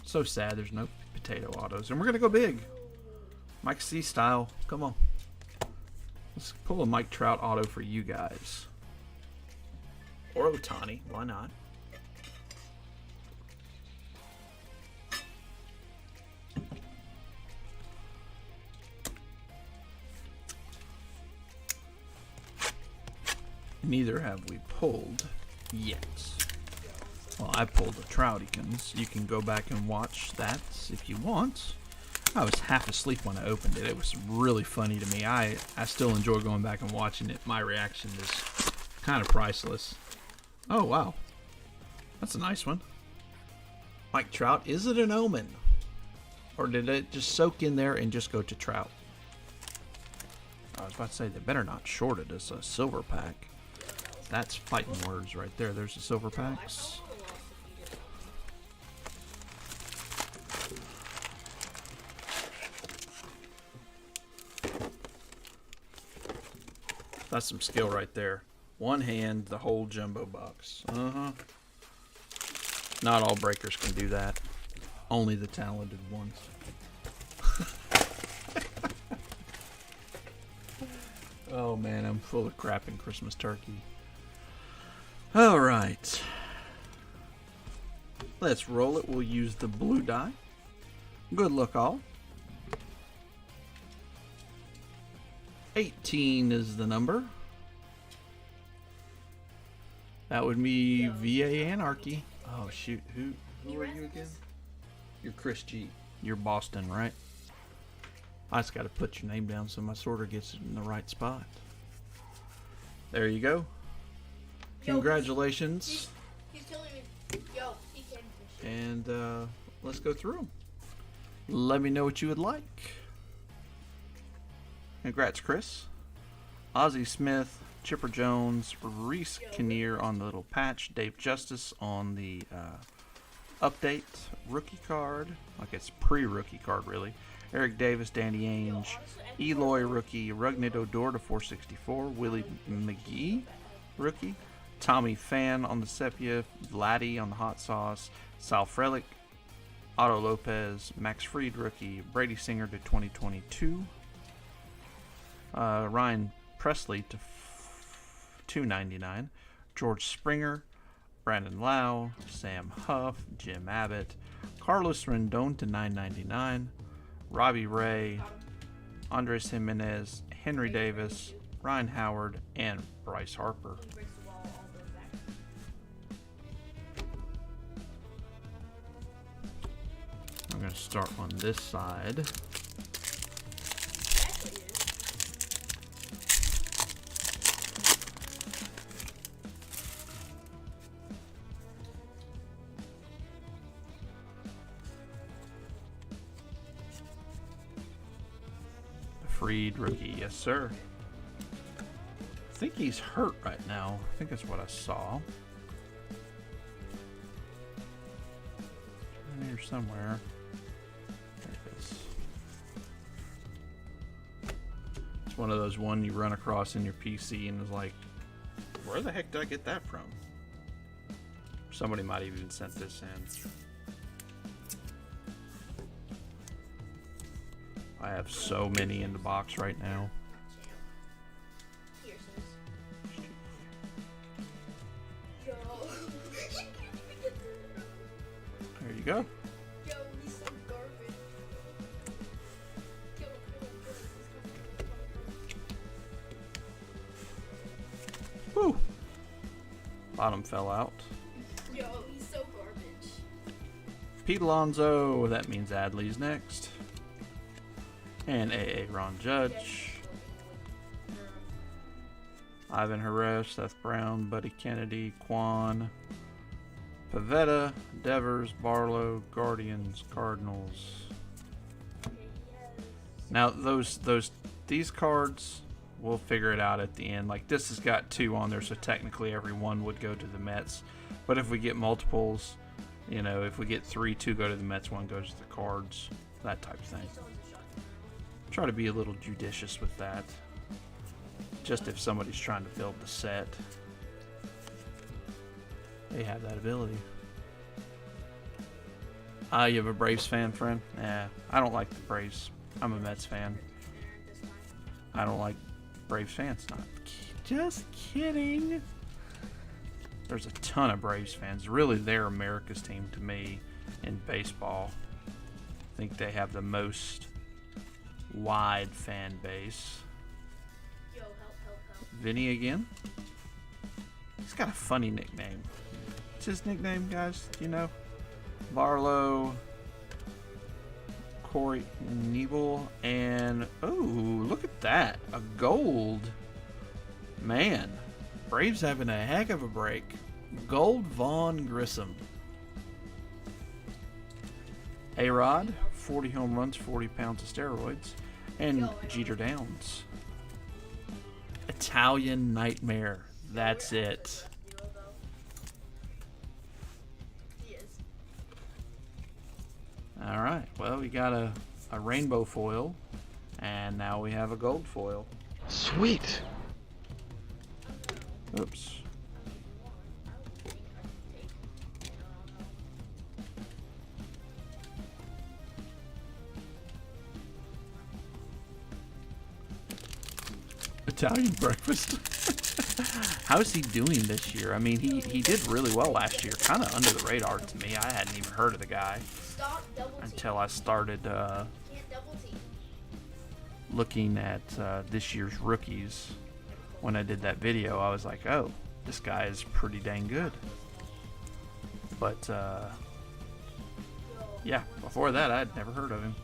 So sad there's no potato autos. And we're going to go big. Mike C style. Come on. Let's pull a Mike Trout auto for you guys. Or Ohtani. Why not? Neither have we pulled yet. Well, I pulled the Troutikins. You can go back and watch that if you want. I was half asleep when I opened it. It was really funny to me. I still enjoy going back and watching it. My reaction is kind of priceless. Oh, wow. That's a nice one. Mike Trout, is it an omen? Or did it just soak in there and just go to Trout? I was about to say, they better not short it as a silver pack. That's fighting words right there. There's the silver packs. That's some skill right there. One hand, the whole jumbo box. Not all breakers can do that. Only the talented ones. Oh man, I'm full of crap in Christmas turkey. Alright. Let's roll it. We'll use the blue die. Good luck all. 18 is the number. That would be VA Anarchy. Oh shoot, who are you again? You're Chris G. You're Boston, right? I just gotta put your name down so my sorter gets it in the right spot. There you go. Congratulations. He's killing me. Yo, he can fish. And let's go through them. Let me know what you would like. Congrats, Chris. Ozzie Smith, Chipper Jones, Reese Kinnear on the little patch, Dave Justice on the update rookie card, like it's pre-rookie card really. Eric Davis, Danny Ainge, Eloy rookie, Rugnit Odor to 464, Willie McGee rookie, Tommy Fan on the sepia, Vladdy on the hot sauce, Sal Frelick, Otto Lopez, Max Fried rookie, Brady Singer to 2022, Ryan Presley to 299, George Springer, Brandon Lau, Sam Huff, Jim Abbott, Carlos Rendon to 999, Robbie Ray, Andres Jimenez, Henry Davis, Ryan Howard, and Bryce Harper. I'm going to start on this side. Freed rookie, yes sir. I think he's hurt right now. I think that's what I saw. In here somewhere. There it is. It's one of those one you run across in your PC and is like, where the heck did I get that from? Somebody might have even sent this in. I have so many in the box right now. There you go. Yo, he's so garbage. Woo! Bottom fell out. Yo, he's so garbage. Pete Alonso, that means Adley's next. And AA Ron Judge. Ivan Jerez, Seth Brown, Buddy Kennedy, Quan, Pavetta, Devers, Barlow, Guardians, Cardinals. Now these cards, we'll figure it out at the end. Like this has got 2 on there, so technically every one would go to the Mets. But if we get multiples, you know, if we get 3, 2 go to the Mets, 1 goes to the Cards, that type of thing. Try to be a little judicious with that. Just if somebody's trying to build the set, they have that ability. You have a Braves fan, friend? Nah, I don't like the Braves. I'm a Mets fan. I don't like Braves fans. Not just kidding. There's a ton of Braves fans. Really, they're America's team to me in baseball. I think they have the most wide fan base. Yo, help. Vinny again. He's got a funny nickname. What's his nickname, guys? You know? Barlow, Corey Nebel, and oh, look at that. A gold. Man, Braves having a heck of a break. Gold Vaughn Grissom. A-Rod, 40 home runs, 40 pounds of steroids. And Jeter Downs. Italian Nightmare. That's it. He is. Alright, well, we got a rainbow foil. And now we have a gold foil. Sweet. Oops. Italian breakfast. How's he doing this year? I mean, he did really well last year. Kind of under the radar to me. I hadn't even heard of the guy Stop double team. until I started Can't double team. looking at this year's rookies. When I did that video, I was like, oh, this guy is pretty dang good. But, yeah, before that, I'd never heard of him.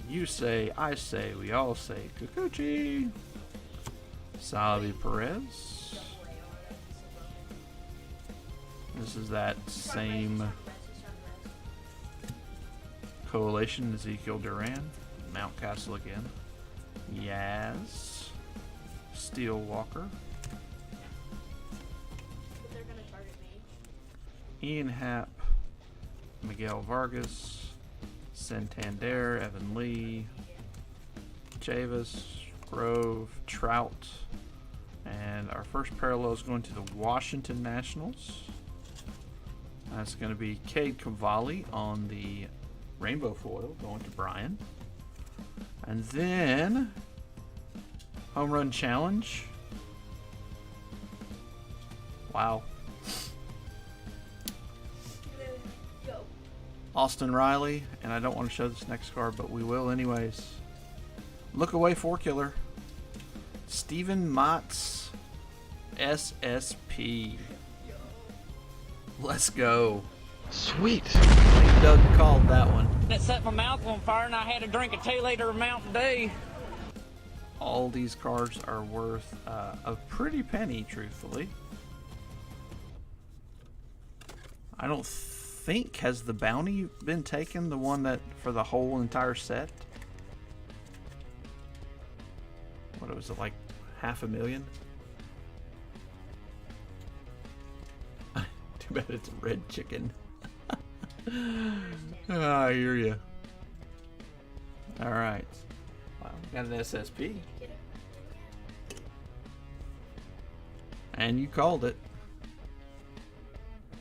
You say, I say, we all say, Kikuchi. Salvi Perez. This is that same coalition. Ezekiel Duran. Mountcastle again. Yaz. Steel Walker. They're gonna target me. Ian Happ. Miguel Vargas. Santander, Evan Lee, Chavis, Grove, Trout, and our first parallel is going to the Washington Nationals. That's going to be Cade Cavalli on the rainbow foil, going to Brian. And then Home run challenge. Wow. Go. Austin Riley, and I don't want to show this next card, but we will anyways. Look away, 4-killer. Steven Mott's SSP. Let's go. Sweet. I think Doug called that one. It set my mouth on fire and I had to drink a 2-liter of Mountain Dew. All these cards are worth a pretty penny, truthfully. I don't think, has the bounty been taken, the one that for the whole entire set? What was it, like $500,000? Too bad it's a red chicken. I hear you. Alright. Wow, we got an SSP. And you called it.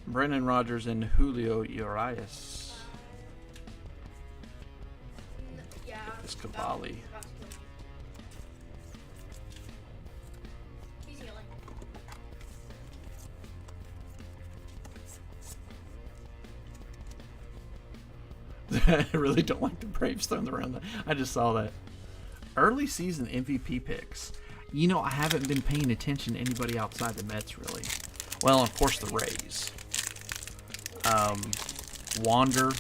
Brendan Rodgers and Julio Urias. Yeah. This Cavalli. He's healing. I really don't like the Braves throwing around that. I just saw that. Early season MVP picks. You know, I haven't been paying attention to anybody outside the Mets, really. Well, of course, the Rays. Wander.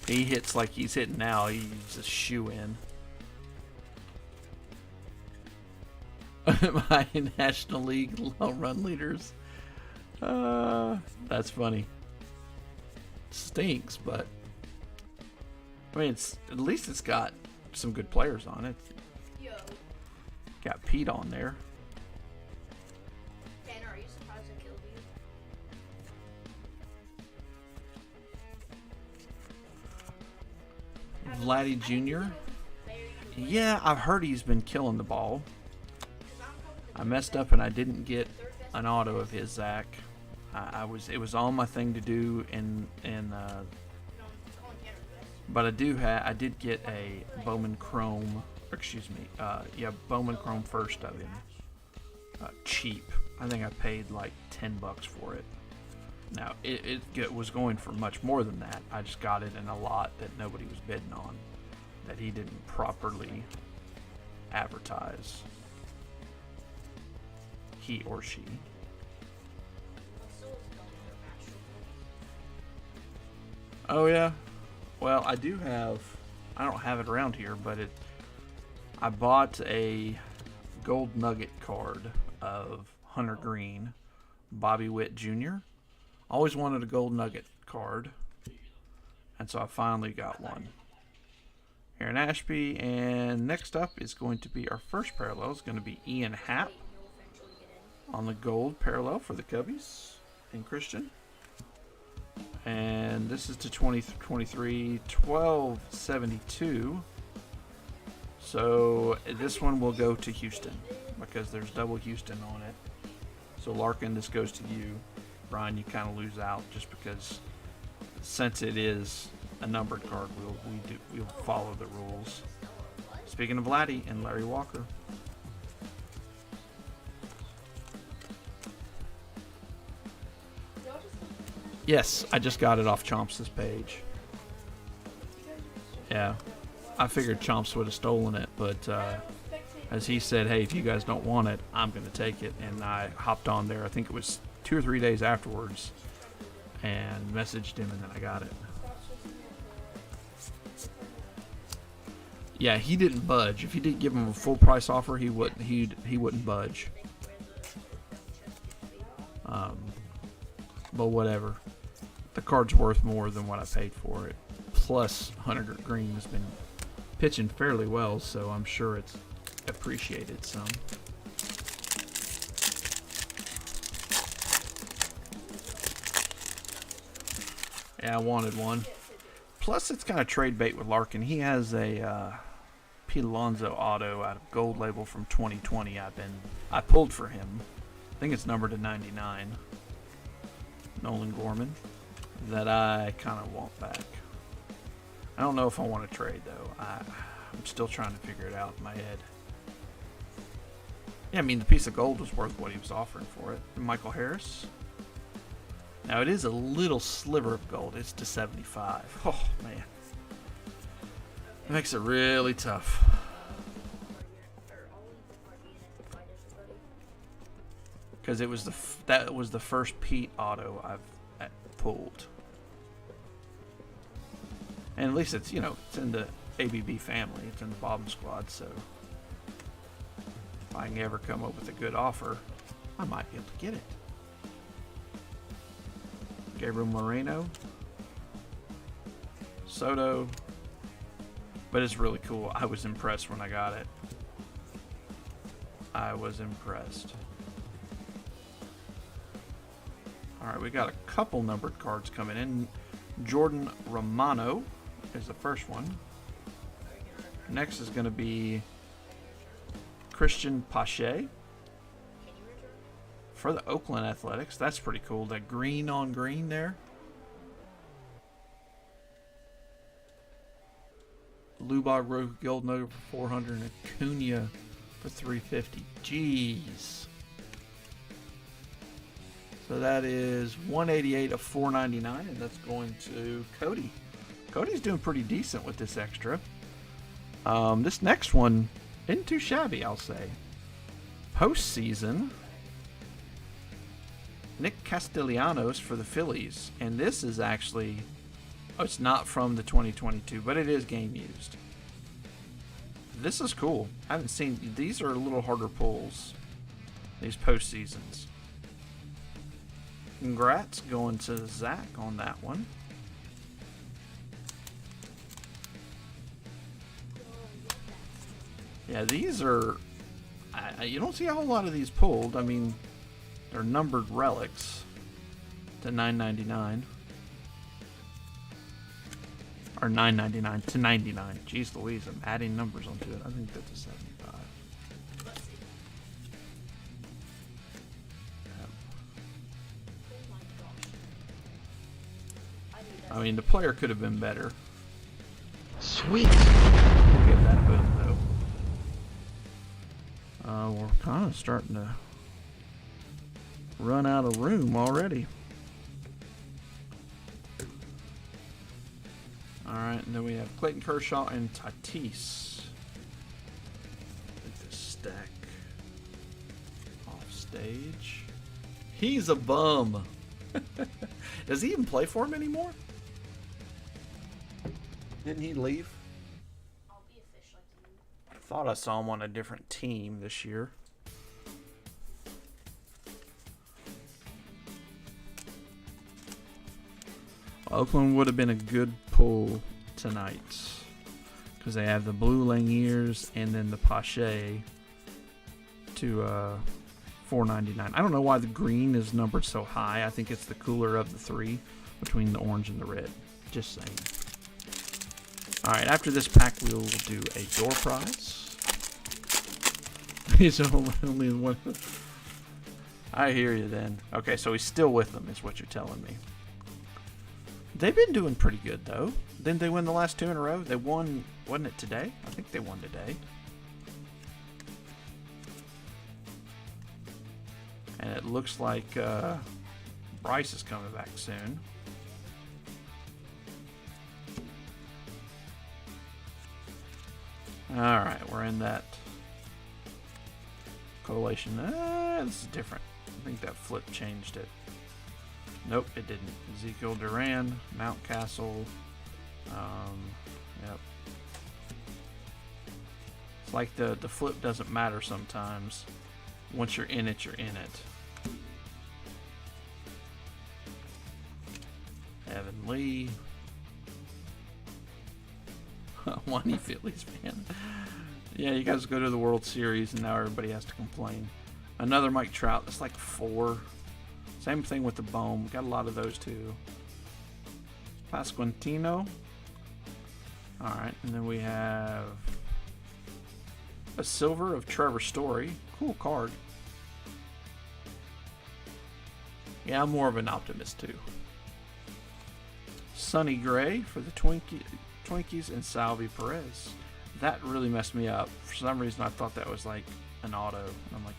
He hits like he's hitting now. He's a shoe-in. My National League home run leaders. That's funny. Stinks, but I mean, at least it's got some good players on it. Yo. Got Pete on there. Tanner, are you surprised I killed you? Vladdy Jr. Yeah, I've heard he's been killing the ball. I messed up and I didn't get an auto of his, Zach. It was on my thing to do, but I did get a Bowman Chrome, Bowman Chrome first of him, cheap. I think I paid like $10 for it. Now it was going for much more than that. I just got it in a lot that nobody was bidding on, that he didn't properly advertise. He or she. Oh yeah, well I don't have it around here, but I bought a gold nugget card of Hunter Green, Bobby Witt Jr. Always wanted a gold nugget card, and so I finally got one. Aaron Ashby, and next up is going to be our first parallel. It's going to be Ian Happ on the gold parallel for the Cubbies and Christian. And this is to 2023, 1272. So this one will go to Houston because there's double Houston on it. So Larkin, this goes to you. Brian, you kind of lose out just because since it is a numbered card, we'll follow the rules. Speaking of Vladdy and Larry Walker. Yes, I just got it off Chomps' page. Yeah, I figured Chomps would have stolen it, but as he said, hey, if you guys don't want it, I'm going to take it. And I hopped on there, I think it was 2 or 3 days afterwards, and messaged him, and then I got it. Yeah, he didn't budge. If you didn't give him a full price offer, he wouldn't budge. But whatever. The card's worth more than what I paid for it. Plus, Hunter Green has been pitching fairly well, so I'm sure it's appreciated some. Yeah, I wanted one. Plus, it's kind of trade bait with Larkin. He has a Pete Alonso auto out of Gold Label from 2020. I pulled for him. I think it's numbered to 99. Nolan Gorman, that I kind of want back. I don't know if I want to trade though. I'm still trying to figure it out in my head. Yeah, I mean, the piece of gold was worth what he was offering for it. And Michael Harris. Now, it is a little sliver of gold. It's to 75. Oh, man. It makes it really tough. Because it was that was the first Pete auto I've pulled. And at least it's, you know, it's in the ABB family. It's in the Bobbin squad, so if I can ever come up with a good offer, I might be able to get it. Gabriel Moreno. Soto. But it's really cool. I was impressed when I got it. I was impressed. Alright, we got a couple numbered cards coming in. Jordan Romano is the first one. Next is going to be Christian Pache for the Oakland Athletics. That's pretty cool. That green on green there. Lubog Rogue Gold Nugget for 400 and Acuna for 350. Jeez. So that is 188 of 499, and that's going to Cody. Cody's doing pretty decent with this extra. This next one isn't too shabby, I'll say. Postseason. Nick Castellanos for the Phillies. And this is actually... Oh, it's not from the 2022, but it is game used. This is cool. I haven't seen... These are a little harder pulls. These postseasons. Congrats going to Zach on that one. Yeah, these are... you don't see a whole lot of these pulled. I mean, they're numbered relics to $9.99. Or $9.99 to $99. Jeez Louise, I'm adding numbers onto it. I think that's a 75. I mean, the player could have been better. Sweet. We'll give that a boom, though. We're kind of starting to run out of room already. Alright, and then we have Clayton Kershaw and Tatis. Get this stack off stage. He's a bum. Does he even play for him anymore? Didn't he leave? I'll be official to you. I thought I saw him on a different team this year. Oakland would have been a good pull tonight because they have the blue Langiers and then the Pache to $4.99. I don't know why the green is numbered so high. I think it's the cooler of the three between the orange and the red. Just saying. Alright, after this pack, we'll do a door prize. He's only one. I hear you then. Okay, so he's still with them, is what you're telling me. They've been doing pretty good, though. Didn't they win the last two in a row? They won, wasn't it today? I think they won today. And it looks like Bryce is coming back soon. Alright, we're in that collation. This is different. I think that flip changed it. Nope, it didn't. Ezekiel Duran, Mountcastle. Yep. It's like the flip doesn't matter sometimes. Once you're in it, you're in it. Evan Lee. Whiny Phillies, man. Yeah, you guys go to the World Series and now everybody has to complain. Another Mike Trout. That's like 4. Same thing with the Bohm. Got a lot of those too. Pasquantino. Alright, and then we have a silver of Trevor Story. Cool card. Yeah, I'm more of an optimist too. Sonny Gray for the Twinkies and Salvi Perez. That really messed me up. For some reason, I thought that was like an auto. And I'm like,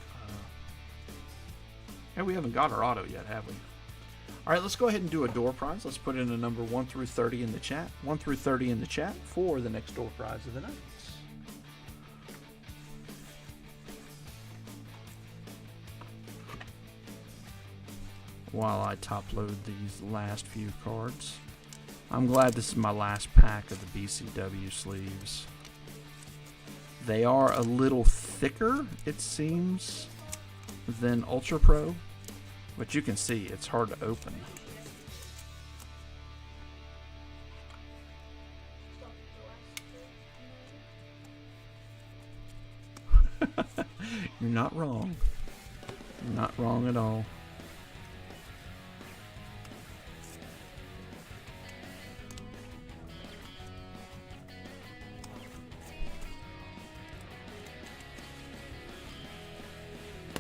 hey, we haven't got our auto yet, have we? All right, let's go ahead and do a door prize. Let's put in a number 1 through 30 in the chat. 1 through 30 in the chat for the next door prize of the night. While I top load these last few cards. I'm glad this is my last pack of the BCW sleeves. They are a little thicker, it seems, than Ultra Pro, but you can see it's hard to open. You're not wrong. You're not wrong at all.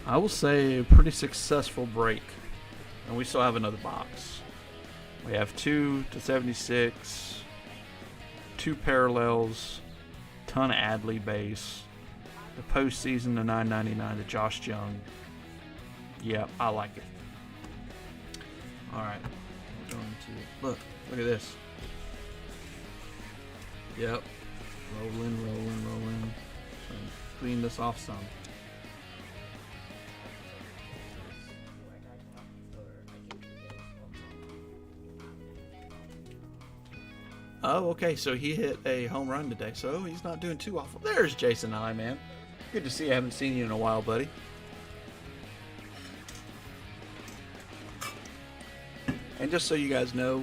I will say a pretty successful break, and we still have another box. We have 2 to 76, 2 parallels, ton of Adley base, the postseason to 9.99 to Josh Jung. Yeah, I like it. All right, we're going to look at this. Yep, rolling. So clean this off some. Oh, okay, so he hit a home run today, so he's not doing too awful. There's Jason I, man. Good to see you. I haven't seen you in a while, buddy. And just so you guys know,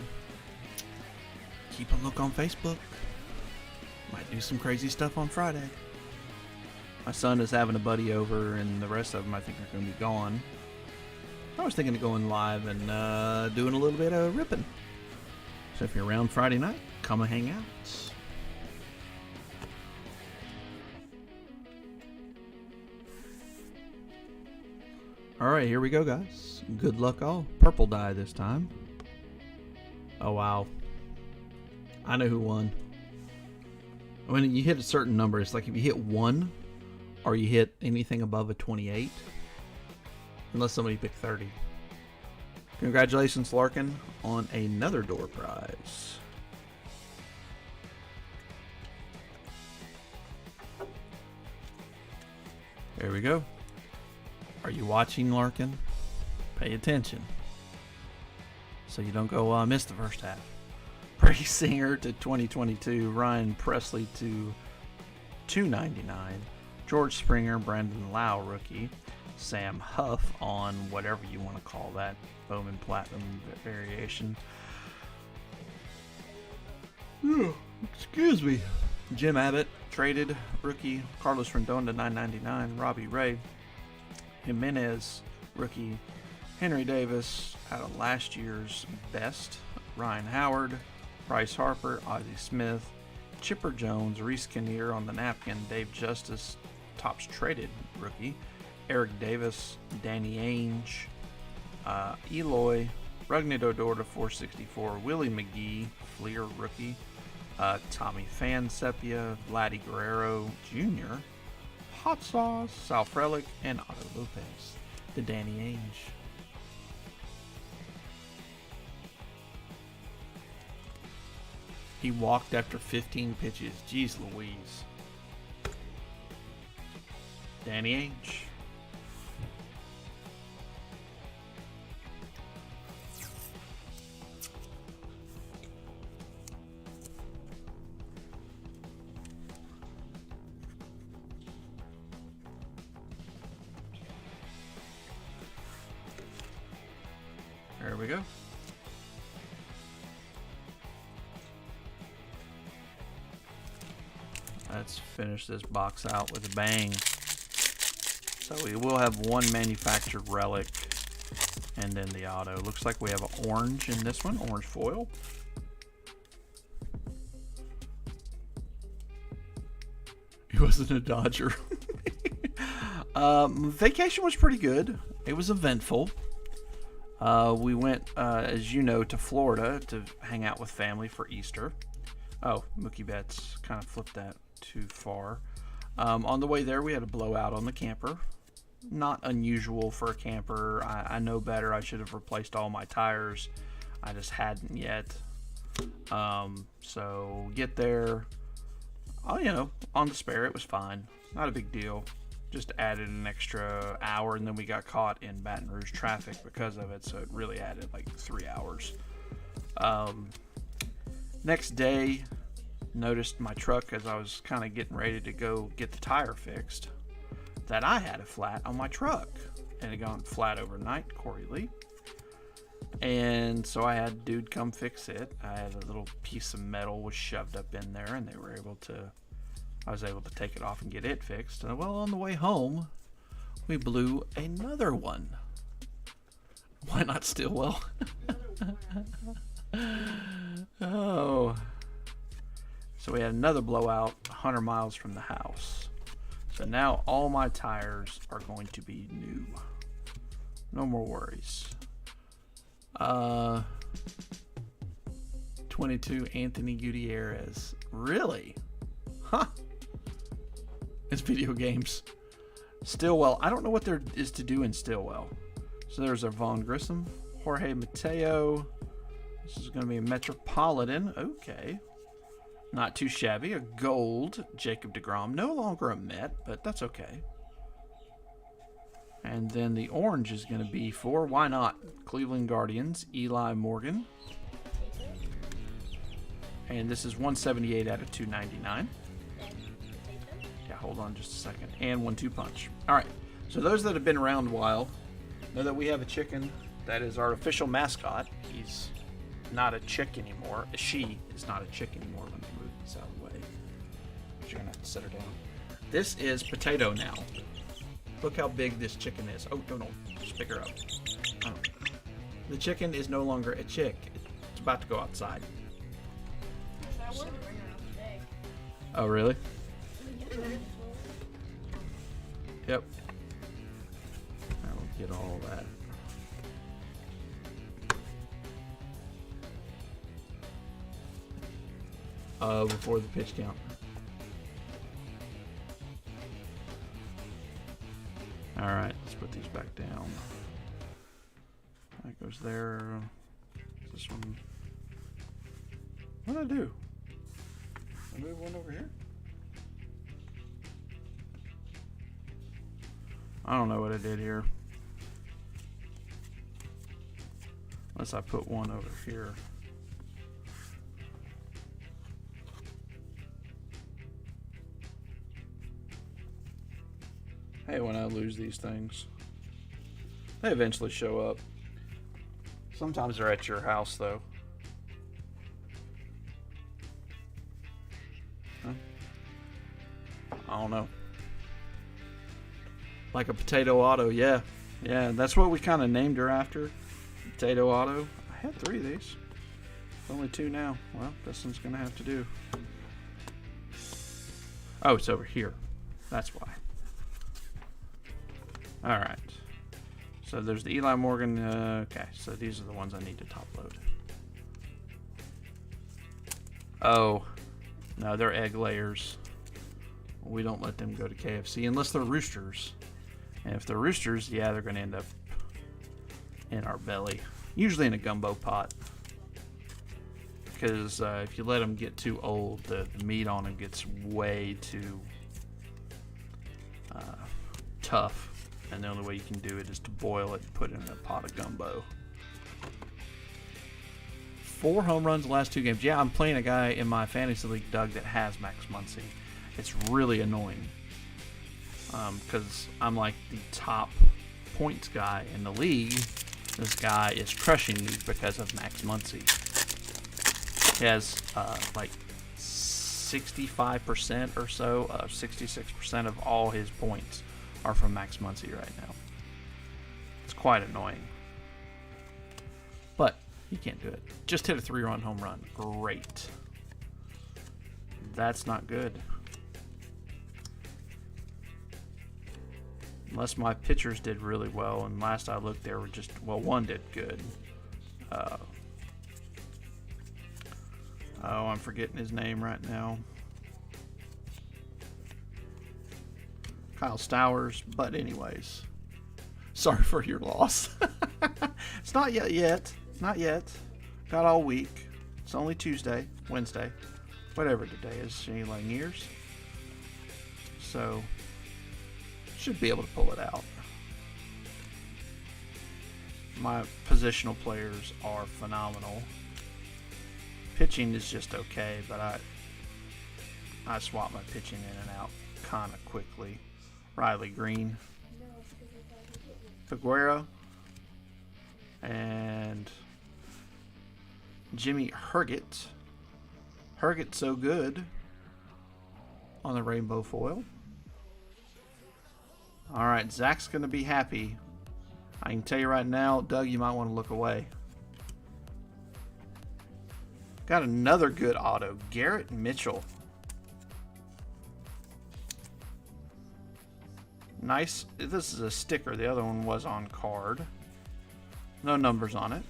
keep a look on Facebook. Might do some crazy stuff on Friday. My son is having a buddy over, and the rest of them I think are going to be gone. I was thinking of going live and doing a little bit of ripping. So if you're around Friday night, come and hang out. Alright, here we go, guys. Good luck all. Purple die this time. Oh, wow. I know who won. When you hit a certain number, it's like if you hit 1 or you hit anything above a 28, unless somebody picked 30. Congratulations, Larkin, on another door prize. There we go. Are you watching, Larkin? Pay attention so you don't go miss the first half. Brady Singer to 2022. Ryan Presley to 299. George Springer, Brandon Lau rookie. Sam Huff on whatever you want to call that Bowman Platinum variation. Excuse me. Jim Abbott traded rookie. Carlos Rendon to 999. Robbie Ray. Jimenez rookie. Henry Davis out of last year's best. Ryan Howard. Bryce Harper. Ozzie Smith. Chipper Jones. Reese Kinnear on the napkin. Dave Justice, Topps traded rookie. Eric Davis, Danny Ainge, Eloy, Rugni Odor to 464, Willie McGee, Fleer rookie, Tommy Fansepia, Vladdy Guerrero Jr., Hot Sauce, Sal Frelick, and Otto Lopez to Danny Ainge. He walked after 15 pitches. Jeez Louise. Danny Ainge. There we go. Let's finish this box out with a bang. So we will have one manufactured relic and then the auto. Looks like we have an orange in this one, orange foil. He wasn't a Dodger. Vacation was pretty good. It was eventful. We went, as you know, to Florida to hang out with family for Easter. Oh, Mookie Betts kind of flipped that. too far. On the way there, we had a blowout on the camper. Not unusual for a camper. I know better. I should have replaced all my tires. I just hadn't yet. So get there. Oh, on the spare, it was fine. Not a big deal. Just added an extra hour, and then we got caught in Baton Rouge traffic because of it, so it really added like 3 hours. Next day, noticed my truck as I was kind of getting ready to go get the tire fixed, that I had a flat on my truck. And it had gone flat overnight, Corey Lee. And so I had dude come fix it. I had a little piece of metal was shoved up in there, and I was able to take it off and get it fixed. And well, on the way home, we blew another one. Why not Stillwell? Oh. So we had another blowout 100 miles from the house. So now all my tires are going to be new. No more worries. 22 Anthony Gutierrez. Really? Huh. It's video games. Stillwell. I don't know what there is to do in Stillwell. So there's a Vaughn Grissom. Jorge Mateo. This is going to be a Metropolitan. Okay. Not too shabby. A gold Jacob deGrom. No longer a Met, but that's okay. And then the orange is going to be for, why not, Cleveland Guardians, Eli Morgan. And this is 178 out of 299. Yeah, hold on just a second. And 1-2 punch. All right. So those that have been around a while know that we have a chicken that is our official mascot. He's not a chick anymore. She is not a chick anymore. Let me move this out of the way. You're going to have to set her down. This is Potato now. Look how big this chicken is. Oh, no. Just pick her up. Oh. The chicken is no longer a chick. It's about to go outside. I wouldn't bring her out today. Oh, really? Yep. I'll get all that. Before the pitch count. Alright, let's put these back down. That goes there. This one. What did I do? I move one over here? I don't know what I did here. Unless I put one over here. Hey, when I lose these things, they eventually show up. Sometimes they're at your house, though. Huh? I don't know. Like a Potato Auto, yeah. Yeah, that's what we kind of named her after. Potato Auto. I had 3 of these. Only 2 now. Well, this one's going to have to do. Oh, it's over here. That's why. Alright. So there's the Eli Morgan. Okay, so these are the ones I need to top load. Oh. No, they're egg layers. We don't let them go to KFC unless they're roosters. And if they're roosters, yeah, they're going to end up in our belly. Usually in a gumbo pot. Because if you let them get too old, the meat on them gets way too tough. And the only way you can do it is to boil it and put it in a pot of gumbo. 4 home runs the last 2 games. Yeah, I'm playing a guy in my fantasy league, Doug, that has Max Muncy. It's really annoying. Because I'm like the top points guy in the league. This guy is crushing me because of Max Muncy. He has like 65% or so, 66% of all his points are from Max Muncy right now. It's quite annoying. But he can't do it. Just hit a 3-run home run. Great. That's not good. Unless my pitchers did really well, and last I looked, they were just, well, one did good. Oh, I'm forgetting his name right now. Kyle Stowers. But anyways, sorry for your loss. It's not yet. Not yet. Got all week. It's only Tuesday, Wednesday, whatever today is. Shane years. So, should be able to pull it out. My positional players are phenomenal. Pitching is just okay, but I swap my pitching in and out kind of quickly. Riley Green, Figueroa, and Jimmy Herget. Herget so good on the rainbow foil. All right, Zach's going to be happy. I can tell you right now, Doug, you might want to look away. Got another good auto, Garrett Mitchell. Nice. This is a sticker. The other one was on card. No numbers on it.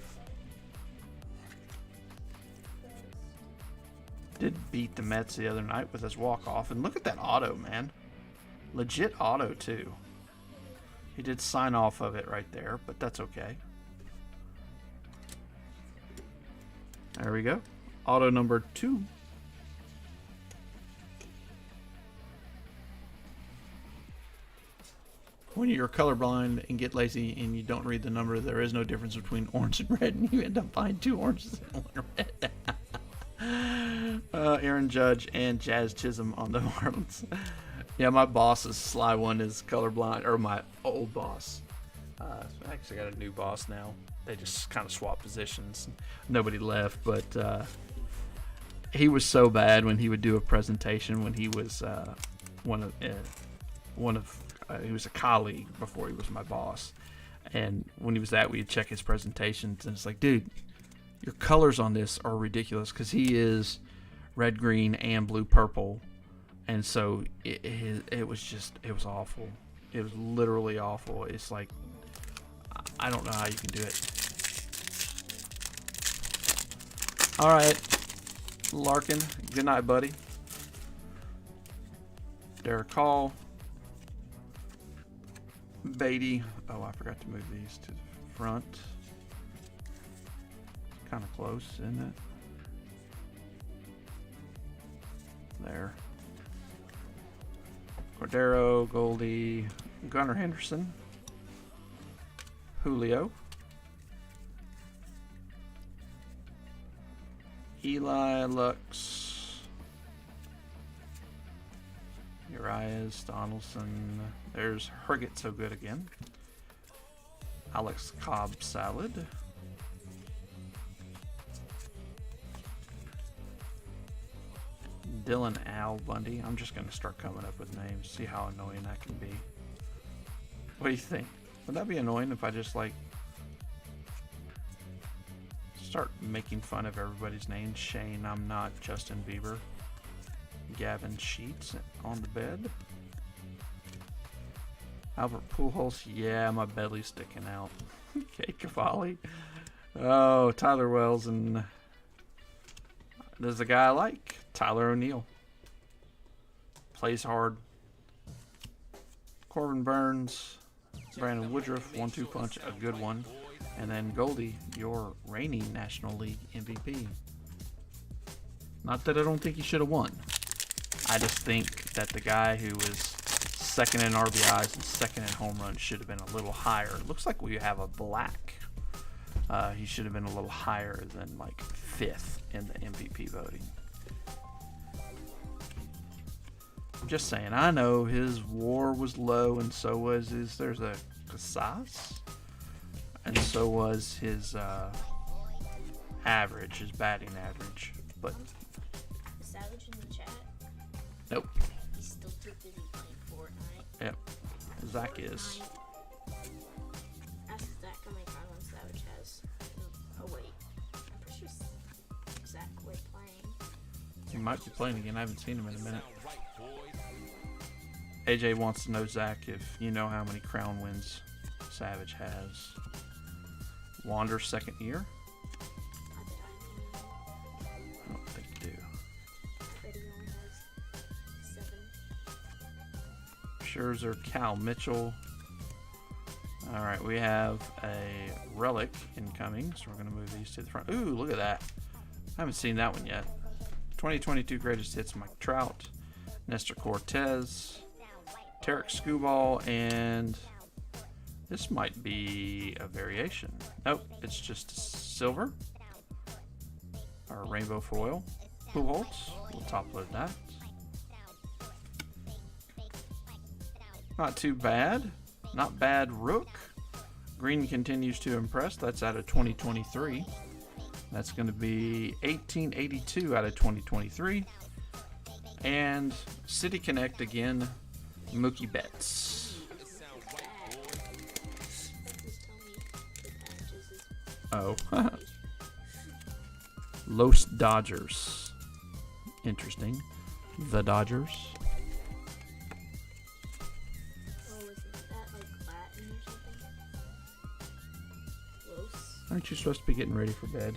Did beat the Mets the other night with his walk-off. And look at that auto, man. Legit auto, too. He did sign off of it right there, but that's okay. There we go. Auto number 2. When you're colorblind and get lazy and you don't read the number, there is no difference between orange and red, and you end up buying 2 oranges and 1 red. Aaron Judge and Jazz Chisholm on the Marlins. Yeah, my boss's Sly One is colorblind, or my old boss. I actually got a new boss now. They just kind of swapped positions. Nobody left, but he was so bad when he would do a presentation when he was he was a colleague before he was my boss. And when he was that, we'd check his presentations, and it's like, dude, your colors on this are ridiculous, because he is red, green, and blue, purple. And so it was awful. It was literally awful. It's like, I don't know how you can do it. All right, Larkin, good night, buddy. Derek Hall. Beatty. Oh, I forgot to move these to the front. Kind of close, isn't it? There. Cordero, Goldie, Gunnar Henderson, Julio, Eli Lux, Urias, Donaldson. There's Herget so good again. Alex Cobb Salad. Dylan Al Bundy. I'm just going to start coming up with names, see how annoying that can be. What do you think? Would that be annoying if I just start making fun of everybody's names? Shane, I'm not. Justin Bieber. Gavin Sheets on the bed. Albert Pujols. Yeah, my belly's sticking out. Okay, Cavalli. Oh, Tyler Wells, and there's a guy I like. Tyler O'Neill. Plays hard. Corbin Burns. Brandon Woodruff. 1-2 punch. A good one. And then Goldie, your reigning National League MVP. Not that I don't think he should have won. I just think that the guy who was second in RBIs and second in home runs should have been a little higher. It looks like we have a black. He should have been a little higher than 5th in the MVP voting. I'm just saying, I know his WAR was low, and so was his. There's a Casas, and so was his average, his batting average. But Is Savage in the chat? nope. He's still too busy playing Fortnite. Yep. Zach is. Ask Zach how many Carlin Savage has. Oh wait, I'm pretty sure Zach quit playing. He might be playing again. I haven't seen him in a minute. AJ wants to know, Zach, if you know how many crown wins Savage has. Wander's second year? I don't think you do. Freddie only has 7. Scherzer, Cal Mitchell. All right, we have a relic incoming, so we're going to move these to the front. Ooh, look at that. I haven't seen that one yet. 2022 greatest hits, Mike Trout, Nestor Cortez, Tarek Skubal, and this might be a variation. Nope, it's just a silver. Our rainbow foil. Pujols. We'll top load that. Not too bad. Not bad, Rook. Green continues to impress. That's out of 2023. That's going to be 1882 out of 2023. And City Connect again, Mookie Betts. Oh. Los Dodgers. Interesting. The Dodgers. Aren't you supposed to be getting ready for bed?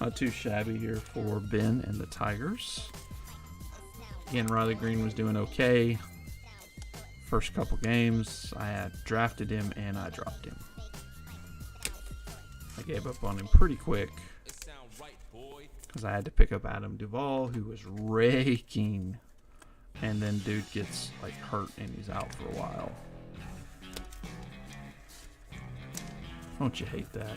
Not too shabby here for Ben and the Tigers. Again, Riley Green was doing okay. First couple games, I had drafted him and I dropped him. I gave up on him pretty quick because I had to pick up Adam Duvall, who was raking. And then dude gets like hurt and he's out for a while. Don't you hate that?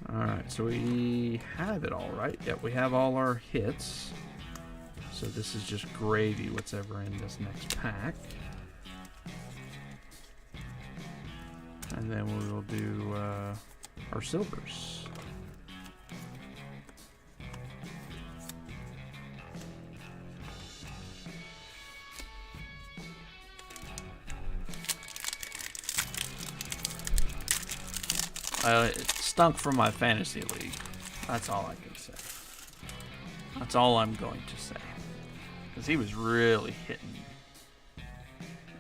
Alright, so we have it all, right? Yep, we have all our hits. So this is just gravy, what's ever in this next pack. And then we will do our silvers. It stunk for my fantasy league. That's all I can say. That's all I'm going to say. Because he was really hitting.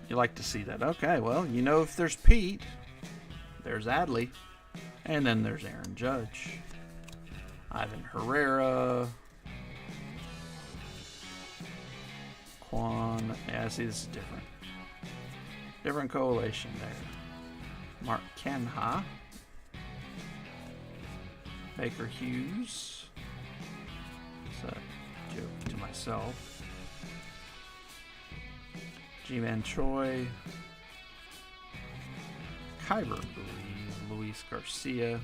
You like to see that. Okay, well, you know, if there's Pete, there's Adley, and then there's Aaron Judge, Ivan Herrera, Quan. Yeah, see, this is different. Different coalition there. Mark Canha. Baker Hughes. It's a joke to myself. G-Man Choi. Kyber, Luis Garcia.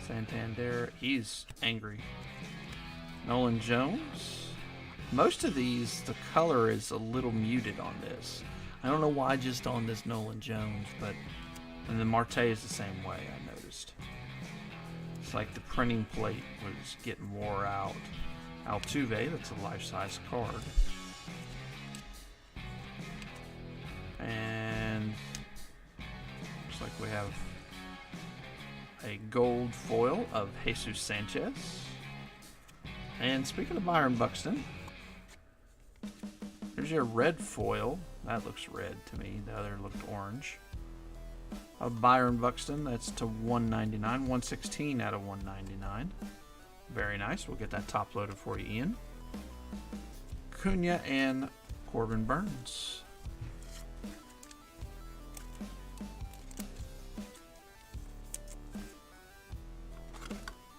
Santander. He's angry. Nolan Jones. Most of these, the color is a little muted on this. I don't know why just on this Nolan Jones, but and then Marte is the same way, I noticed. It's like the printing plate was getting wore out. Altuve, that's a life-size card. And looks like we have a gold foil of Jesus Sanchez. And speaking of Byron Buxton, here's your red foil. That looks red to me. The other looked orange. Of Byron Buxton, that's to 199, 116 out of 199. Very nice. We'll get that top loaded for you, Ian. Cunha and Corbin Burns.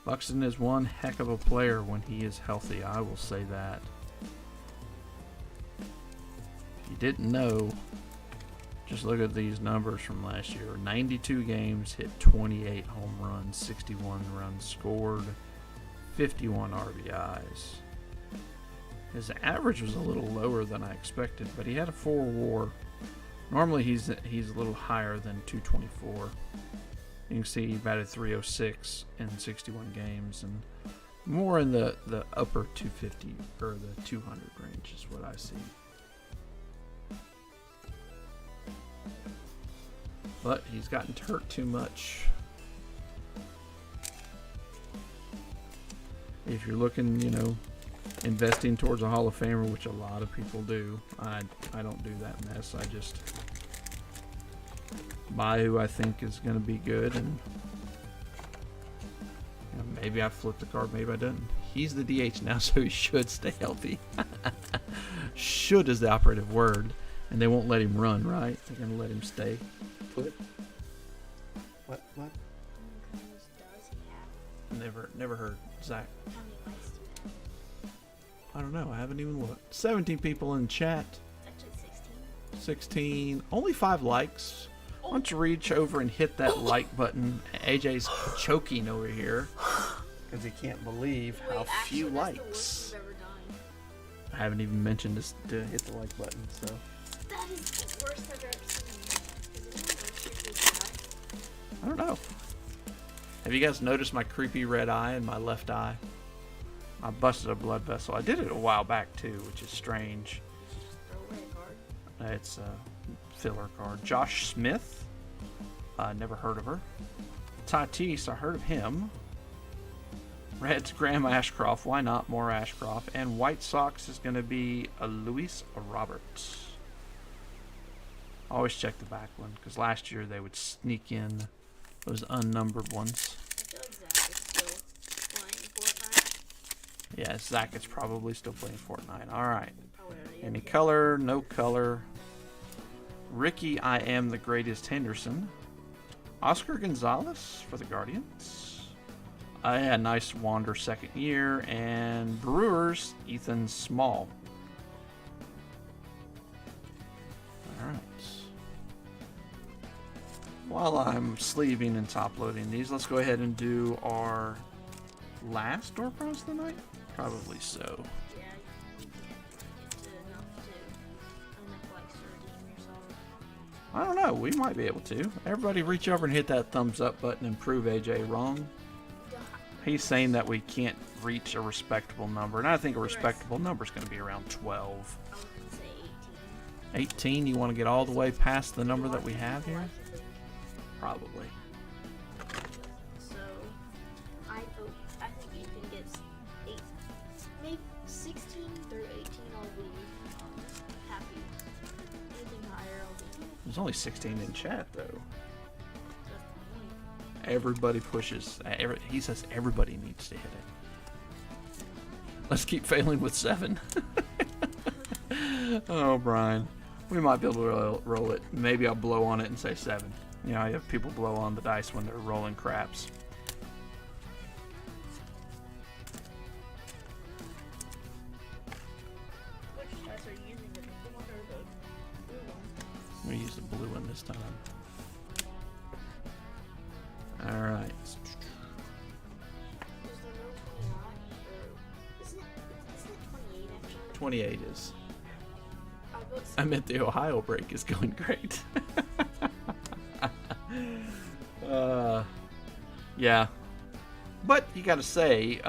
Buxton is one heck of a player when he is healthy, I will say that. If you didn't know, just look at these numbers from last year. 92 games, hit 28 home runs, 61 runs scored, 51 RBIs. His average was a little lower than I expected, but he had a 4 WAR. Normally he's a little higher than 224. You can see he batted 306 in 61 games, and more in the upper 250 or the 200 range is what I see. But he's gotten hurt too much. If you're looking, investing towards a Hall of Famer, which a lot of people do, I don't do that mess. I just buy who I think is going to be good, and Maybe I flipped the card, maybe I didn't. He's the DH now, so he should stay healthy. Should is the operative word. And they won't let him run, right? They're going to let him stay put. What? How many cones does he have? Never heard. Zach. How many likes do you have? I don't know. I haven't even looked. 17 people in chat. Actually 16. 16. Only 5 likes. Why don't you reach over and hit that like button? AJ's choking over here because he can't believe how few likes. That's the worst you've ever done. I haven't even mentioned this to hit the like button, so. That is the worst I've ever seen. Is anyone else usually do that? I don't know. Have you guys noticed my creepy red eye in my left eye? I busted a blood vessel. I did it a while back too, which is strange. Throw away a card. It's a filler card. Josh Smith. Never heard of her. Tatis, I heard of him. Reds, Graham Ashcroft. Why not? More Ashcroft. And White Sox is going to be a Luis Roberts. Always check the back one, because last year they would sneak in those unnumbered ones. I feel like Zach is still playing Fortnite. Yeah, Zach is probably still playing Fortnite. All right. Probably already Any okay. color? No color. Ricky, I am the greatest Henderson. Oscar Gonzalez for the Guardians. Yeah, nice Wander second year. And Brewers, Ethan Small. All right. While I'm sleeving and top loading these, let's go ahead and do our last door prize of the night. Probably so. Yeah, you can't get to enough to own a flex or redeem yourself. I don't know. We might be able to. Everybody reach over and hit that thumbs up button and prove AJ wrong. He's saying that we can't reach a respectable number, and I think a respectable number is going to be around 12. I was gonna say 18, you want to get all the way past the number that we have here? Probably. So, I think Ethan gets 8, maybe 16 through 18. I'll be happy. Anything higher, I'll be. There's only 16 in chat, though. That's the point. Everybody pushes. He says everybody needs to hit it. Let's keep failing with 7. Oh, Brian. We might be able to roll it. Maybe I'll blow on it and say 7. You know, I have people blow on the dice when they're rolling craps. Which dice are you using? The purple one or the blue one? We use the blue one this time. Alright. Is there no 29? Or isn't it 28 actually? 28 is. Vote I meant the Ohio break is going great. Yeah. But you gotta say,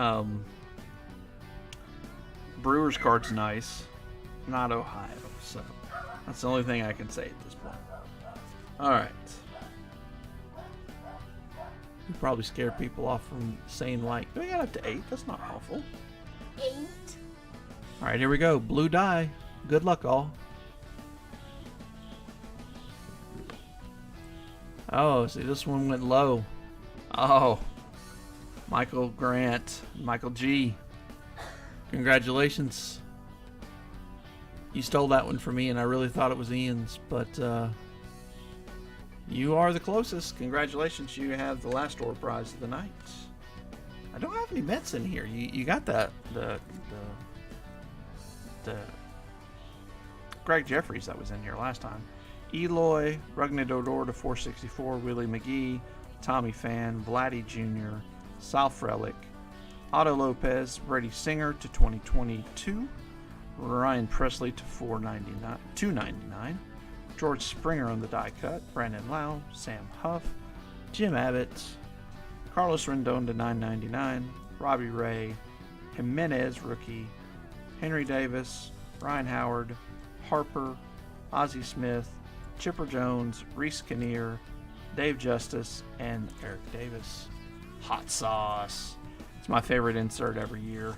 Brewers card's nice. Not Ohio, so that's the only thing I can say at this point. Alright. You probably scare people off from saying like, we got up to 8, that's not awful. 8. Alright, here we go. Blue die. Good luck, all. Oh, see, this one went low. Oh. Michael Grant. Michael G. Congratulations. You stole that one from me, and I really thought it was Ian's, but you are the closest. Congratulations. You have the last door prize of the night. I don't have any Mets in here. You got that. The Greg Jeffries that was in here last time. Eloy, Rugnadodor to 464, Willie McGee, Tommy Fan, Vladdy Jr., Sal Frelick, Otto Lopez, Brady Singer to 2022, Ryan Presley to 299, George Springer on the die cut, Brandon Lau, Sam Huff, Jim Abbott, Carlos Rendon to 999, Robbie Ray, Jimenez rookie, Henry Davis, Ryan Howard, Harper, Ozzie Smith, Chipper Jones, Reese Kinnear, Dave Justice, and Eric Davis. Hot sauce. It's my favorite insert every year.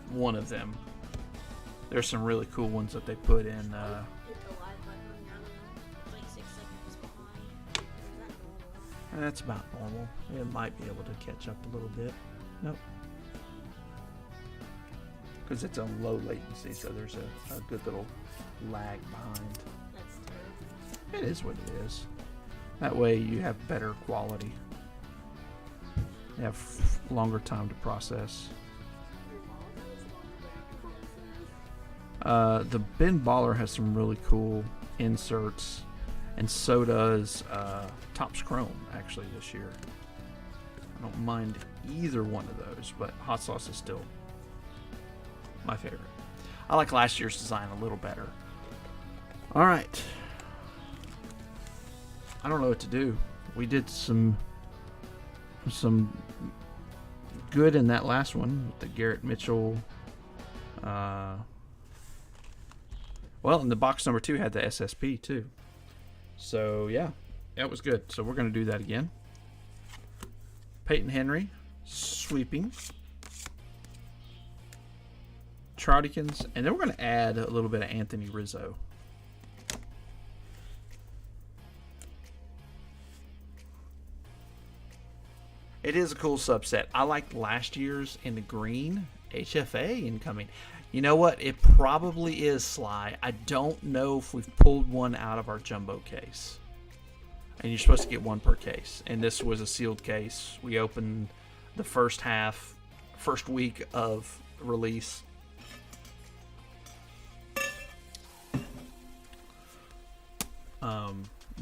One of them. There's some really cool ones that they put in. Hit the live button on the other one. It's like 6 seconds behind. Or is that normal? That's about normal. It might be able to catch up a little bit. Nope. Because it's a low latency, so there's a good little lag behind. That's terrible. It is what it is. That way you have better quality. You have longer time to process. The bin baller has some really cool inserts, and so does Topps Chrome actually this year. I don't mind either one of those, but hot sauce is still my favorite. I like last year's design a little better. All right. I don't know what to do. We did some good in that last one with the Garrett Mitchell. Well, and the box number 2 had the SSP too. So yeah, that was good. So we're going to do that again. Peyton Henry, sweeping. Troutykins, and then we're going to add a little bit of Anthony Rizzo. It is a cool subset. I liked last year's in the green. HFA incoming. You know what? It probably is, Sly. I don't know if we've pulled one out of our jumbo case. And you're supposed to get one per case. And this was a sealed case. We opened the first week of release.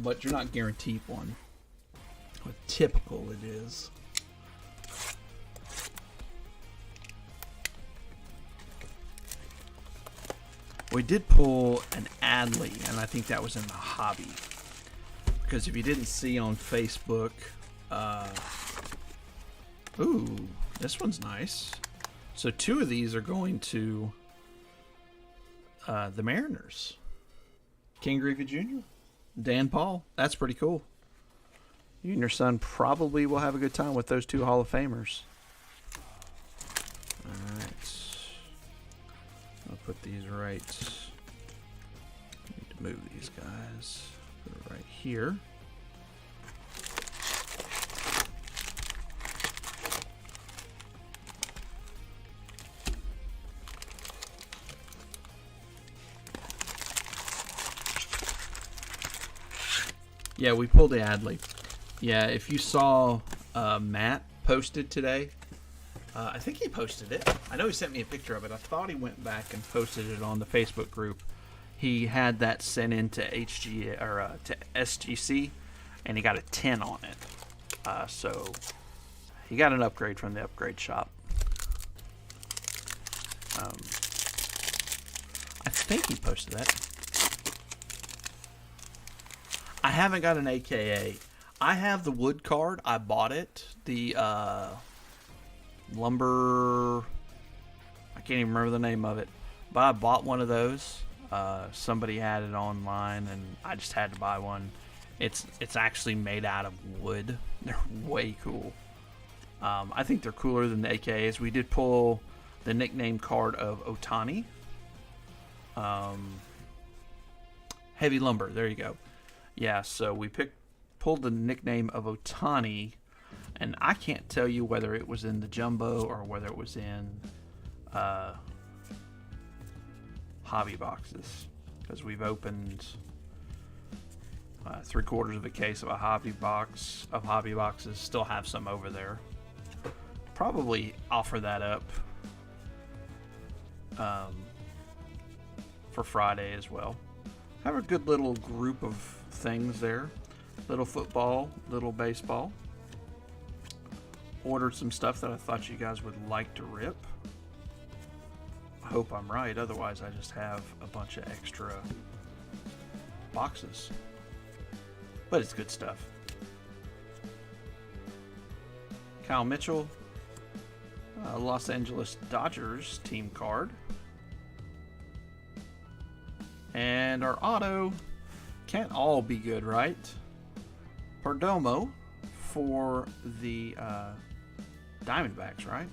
But you're not guaranteed one. What typical it is. We did pull an Adley, and I think that was in the hobby. Because if you didn't see on Facebook, ooh, this one's nice. So 2 of these are going to the Mariners. King Griffey Jr., Dan Paul. That's pretty cool. You and your son probably will have a good time with those 2 Hall of Famers. Alright. I'll put these right. Need to move these guys. Put it right here. Yeah, we pulled the Adley. Yeah, if you saw Matt posted today, I think he posted it. I know he sent me a picture of it. I thought he went back and posted it on the Facebook group. He had that sent into to SGC, and he got a 10 on it. So he got an upgrade from the upgrade shop. I think he posted that. I haven't got an AKA. I have the wood card. I bought it. The lumber. I can't even remember the name of it. But I bought one of those. Somebody had it online, and I just had to buy one. It's actually made out of wood. They're way cool. I think they're cooler than the AKAs. We did pull the nickname card of Otani. Heavy lumber. There you go. Yeah, so we pulled the nickname of Otani, and I can't tell you whether it was in the jumbo or whether it was in hobby boxes, because we've opened 3/4 of a case of a hobby boxes. Still have some over there. Probably offer that up for Friday as well. Have a good little group of things there. Little football, little baseball. Ordered some stuff that I thought you guys would like to rip. I hope I'm right, otherwise I just have a bunch of extra boxes. But it's good stuff. Kyle Mitchell, Los Angeles Dodgers team card. And our auto can't all be good, right? Perdomo for the Diamondbacks, right?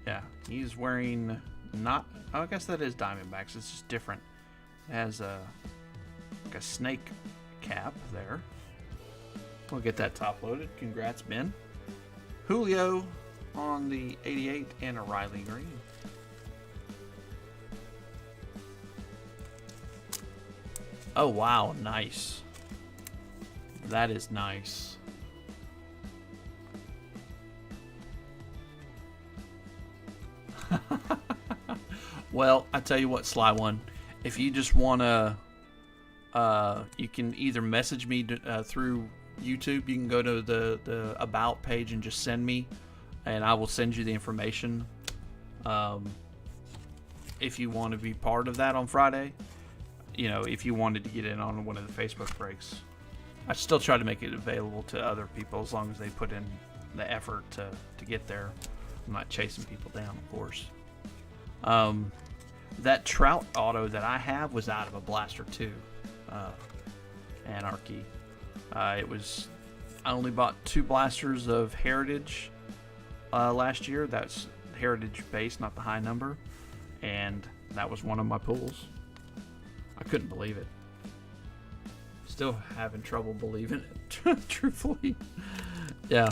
Yeah, he's wearing not. Oh, I guess that is Diamondbacks. It's just different. It has like a snake cap there. We'll get that top loaded. Congrats, Ben. Julio on the 88 and a Riley Green. Oh, wow. Nice. That is nice. Well, I tell you what, Sly One. If you just want to, you can either message me through YouTube. You can go to the About page and just send me, and I will send you the information. If you want to be part of that on Friday, you know, if you wanted to get in on one of the Facebook breaks, I still try to make it available to other people as long as they put in the effort to get there. I'm not chasing people down, of course. That Trout auto that I have was out of a Blaster 2 Anarchy. I only bought 2 blasters of Heritage last year. That's Heritage base, not the high number, and that was one of my pulls. I couldn't believe it. Still having trouble believing it, truthfully. Yeah,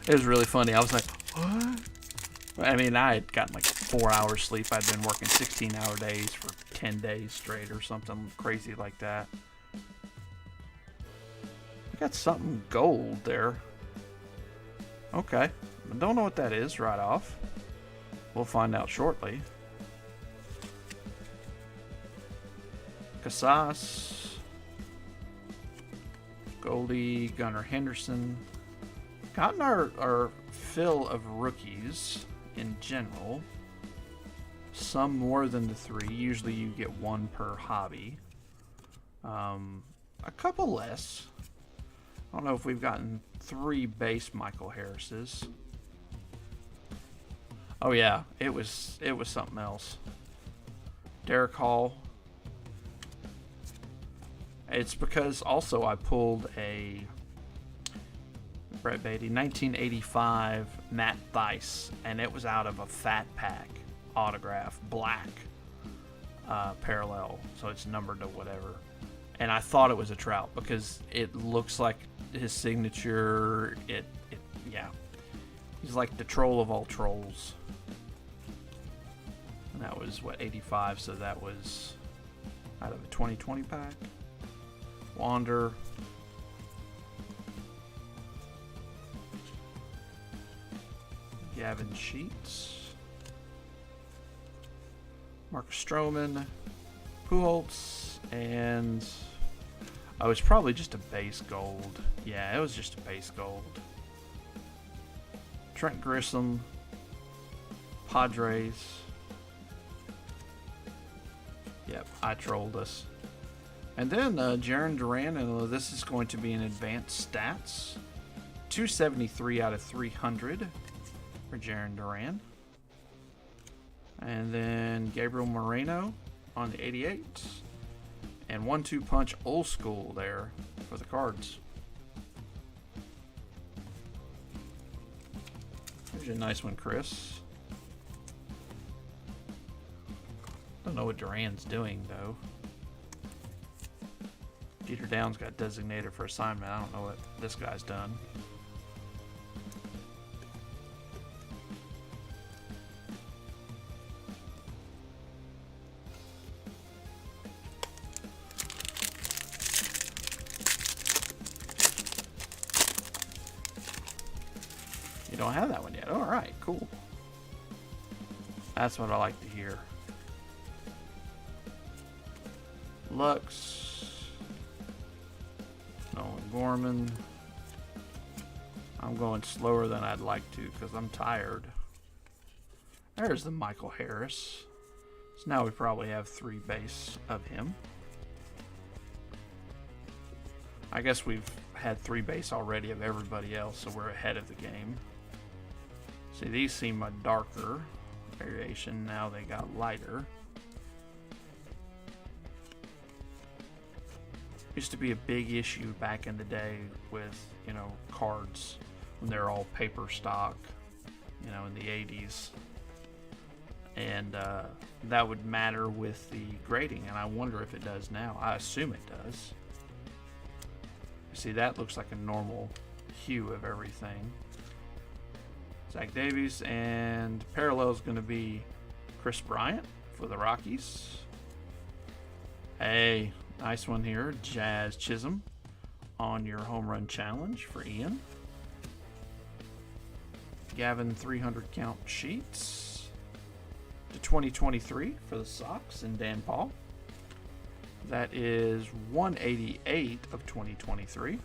it was really funny. I was like, what? I mean, I had gotten like 4 hours sleep. I'd been working 16-hour days for 10 days straight or something crazy like that. I got something gold there. Okay. I don't know what that is right off. We'll find out shortly. Casas. Goldie, Gunnar Henderson. Gotten our fill of rookies in general. Some more than the 3. Usually you get 1 per hobby. A couple less. I don't know if we've gotten 3 base Michael Harris's. Oh yeah, it was something else. Derek Hall. It's because also I pulled a Brett Beatty 1985 Matt Thaiss, and it was out of a Fat Pack autograph, black parallel, so it's numbered to whatever. And I thought it was a Trout because it looks like his signature. Yeah, he's like the troll of all trolls. And that was what, 85, so that was out of a 2020 pack. Wander. Gavin Sheets. Marcus Stroman. Pujols. And oh, it's probably just a base gold. Yeah, it was just a base gold. Trent Grissom. Padres. Yep, I trolled us. And then Jarren Duran, and this is going to be an advanced stats. 273 out of 300 for Jarren Duran. And then Gabriel Moreno on the 88. And 1-2 punch old school there for the Cards. Here's a nice one, Chris. Don't know what Duran's doing, though. Jeter Downs got designated for assignment. I don't know what this guy's done. You don't have that one yet. All right, cool. That's what I like to hear. Lux, Nolan Gorman. I'm going slower than I'd like to because I'm tired. There's the Michael Harris. So now we probably have 3 base of him. I guess we've had 3 base already of everybody else, so we're ahead of the game. See, these seem a darker variation. Now they got lighter. Used to be a big issue back in the day with, you know, cards when they're all paper stock, you know, in the 80s. And that would matter with the grading, and I wonder if it does now. I assume it does. See, that looks like a normal hue of everything. Zach Davies, and parallel is going to be Chris Bryant for the Rockies. Hey, nice one here. Jazz Chisholm on your home run challenge for Ian. Gavin 300 count sheets to 2023 for the Sox and Dan Paul. That is 188 of 2023.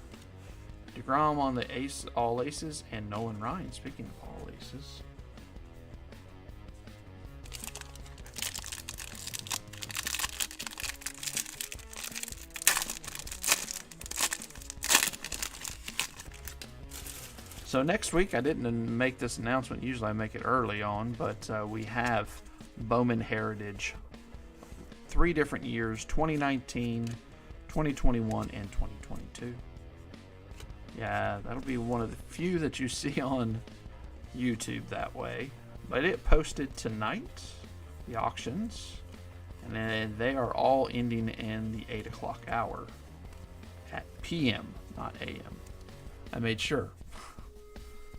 DeGrom on the ace, all aces, and Nolan Ryan, speaking of all aces. So next week, I didn't make this announcement. Usually I make it early on, but we have Bowman Heritage. 3 different years, 2019, 2021, and 2022. Yeah, that'll be one of the few that you see on YouTube that way. But it posted tonight, the auctions, and then they are all ending in the 8 o'clock hour at PM, not AM. I made sure.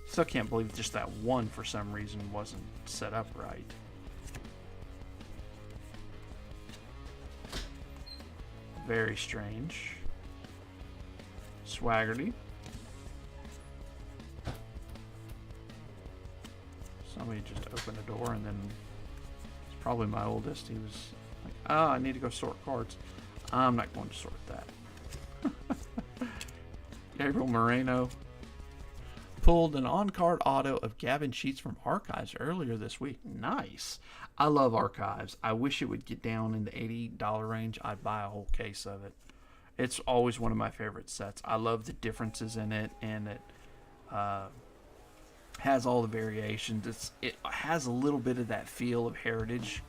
Still can't believe just that one for some reason wasn't set up right. Very strange. Swaggerty. Somebody just opened the door, and then it's probably my oldest. He was like, "Oh, I need to go sort cards." I'm not going to sort that. Gabriel Moreno pulled an on-card auto of Gavin Sheets from Archives earlier this week. Nice. I love Archives. I wish it would get down in the $80 range. I'd buy a whole case of it. It's always one of my favorite sets. I love the differences in it, and it has all the variations. It has a little bit of that feel of Heritage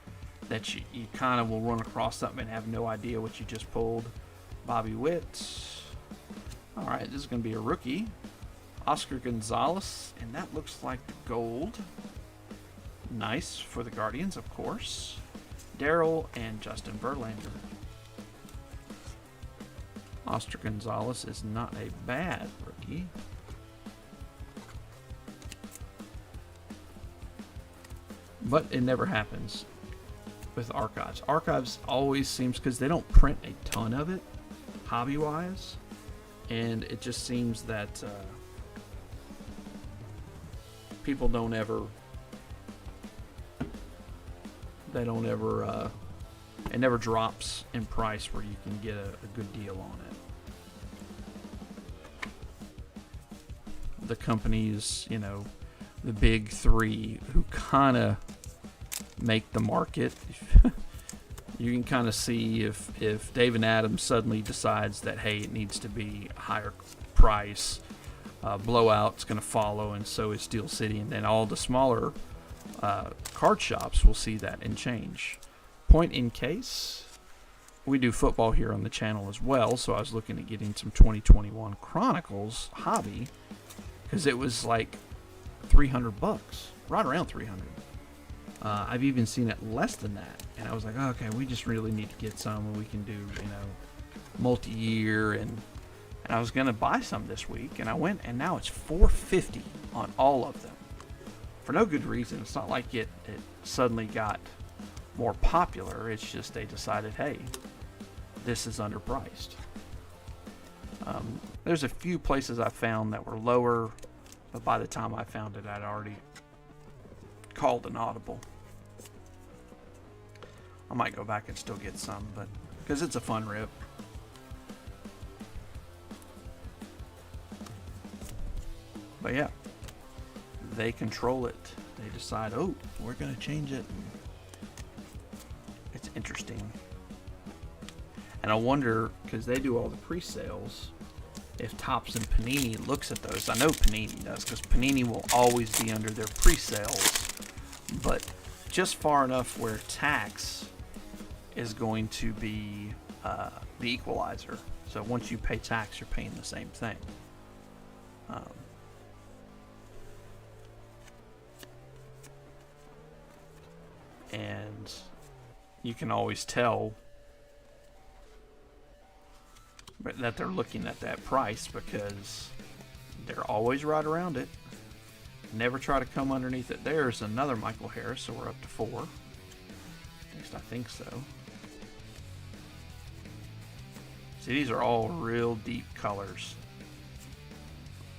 that you kind of will run across something and have no idea what you just pulled. Bobby Witt. All right, this is going to be a rookie. Oscar Gonzalez, and that looks like the gold. Nice for the Guardians, of course. Darryl and Justin Verlander. Oscar Gonzalez is not a bad rookie. But it never happens with Archives. Archives always seems, because they don't print a ton of it, hobby-wise, and it just seems that people don't ever, it never drops in price where you can get a good deal on it. The companies, the big 3 who kind of make the market, you can kind of see if David Adams suddenly decides that, hey, it needs to be a higher price, Blowout's going to follow, and so is Steel City, and then all the smaller card shops will see that and change. Point in case, we do football here on the channel as well, so I was looking at getting some 2021 Chronicles hobby, because it was like $300, right around 300. I've even seen it less than that, and I was like, oh, okay, we just really need to get some, and we can do, multi-year, and I was gonna buy some this week, and I went, and now it's $450 on all of them, for no good reason. It's not like it suddenly got more popular. It's just they decided, hey, this is underpriced. There's a few places I found that were lower, but by the time I found it, I'd already called an audible. I might go back and still get some, but because it's a fun rip. But yeah, they control it. They decide, oh, we're going to change it. It's interesting. And I wonder, because they do all the pre-sales, if Topps and Panini looks at those. I know Panini does, because Panini will always be under their pre-sales, but just far enough where tax is going to be the equalizer. So once you pay tax, you're paying the same thing. And you can always tell but that they're looking at that price because they're always right around it. Never try to come underneath it. There's another Michael Harris, so we're up to 4. At least I think so. See, these are all real deep colors.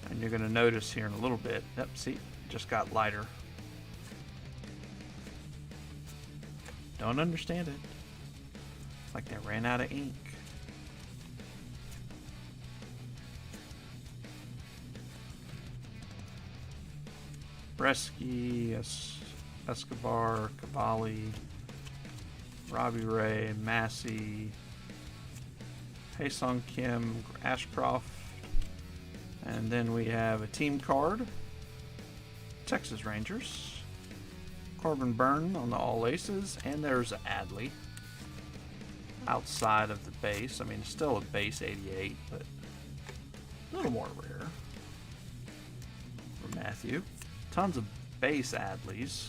And you're going to notice here in a little bit, yep, see, it just got lighter. Don't understand it. It's like they ran out of ink. Bresky, Escobar, Cavalli, Robbie Ray, Massey, Haesung Kim, Ashcroft, and then we have a team card, Texas Rangers, Corbin Byrne on the All Aces, and there's Adley outside of the base. I mean, it's still a base 88, but a little more rare for Matthew. Tons of base Adleys.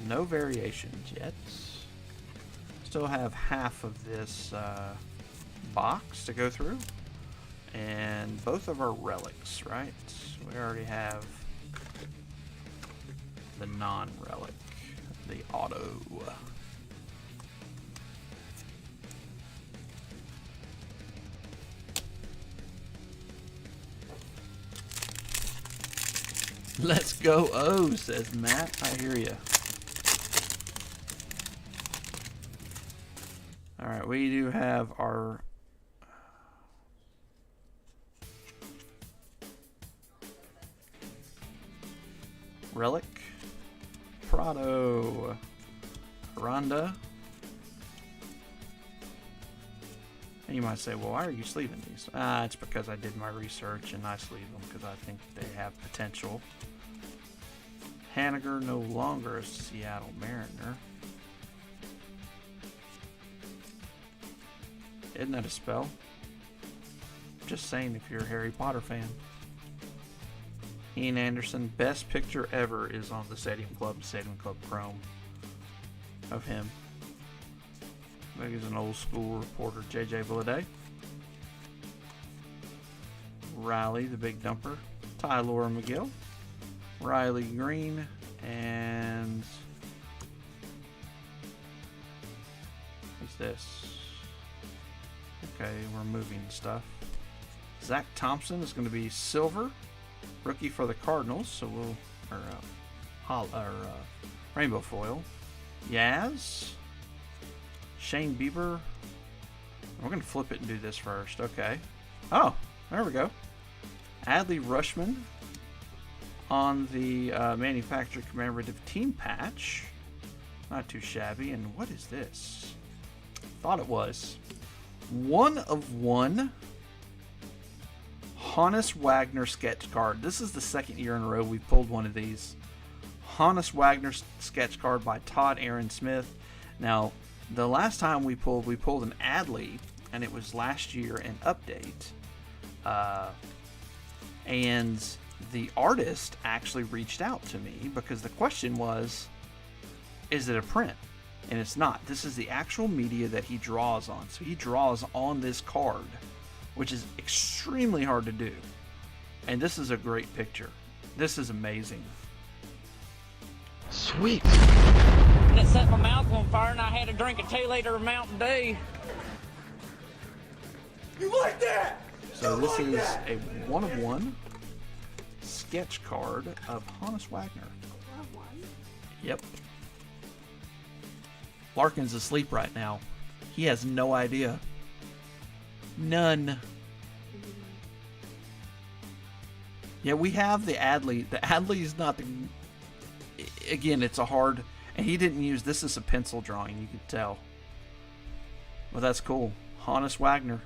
No variations yet. Still have half of this box to go through. And both of our relics, right? We already have the non-relic, the auto. Let's go, oh, says Matt. I hear you. Alright, we do have our relic, Prado, Ronda. And you might say, well, why are you sleeving these? It's because I did my research and I sleeve them because I think they have potential. Haniger no longer a Seattle Mariner. Isn't that a spell? Just saying if you're a Harry Potter fan. Ian Anderson, best picture ever is on the Stadium Club Chrome of him. I think he's an old school reporter, JJ Villaday. Riley, the big dumper. Tyler McGill. Riley Green. And what's this? Okay, we're moving stuff. Zach Thompson is going to be silver. Rookie for the Cardinals, so we'll... rainbow foil. Yaz. Shane Bieber. We're going to flip it and do this first. Okay. Oh, there we go. Adley Rushman on the manufacturer commemorative team patch. Not too shabby. And what is this? Thought it was 1 of 1 Honus Wagner sketch card. This is the second year in a row we've pulled one of these. Honus Wagner sketch card by Todd Aaron Smith. Now, the last time we pulled an Adley, and it was last year in Update. And the artist actually reached out to me because the question was, is it a print? And it's not. This is the actual media that he draws on. So he draws on this card, which is extremely hard to do. And this is a great picture. This is amazing. Sweet. And it set my mouth on fire and I had to drink a 2-liter of Mountain Dew. You like that? So this is a 1 of 1 sketch card of Honus Wagner. 1 of 1? Yep. Larkin's asleep right now. He has no idea. None. Yeah, we have the Adley. The Adley is not the... Again, it's a hard... And he didn't use... This is a pencil drawing, you could tell. Well, that's cool. Honus Wagner.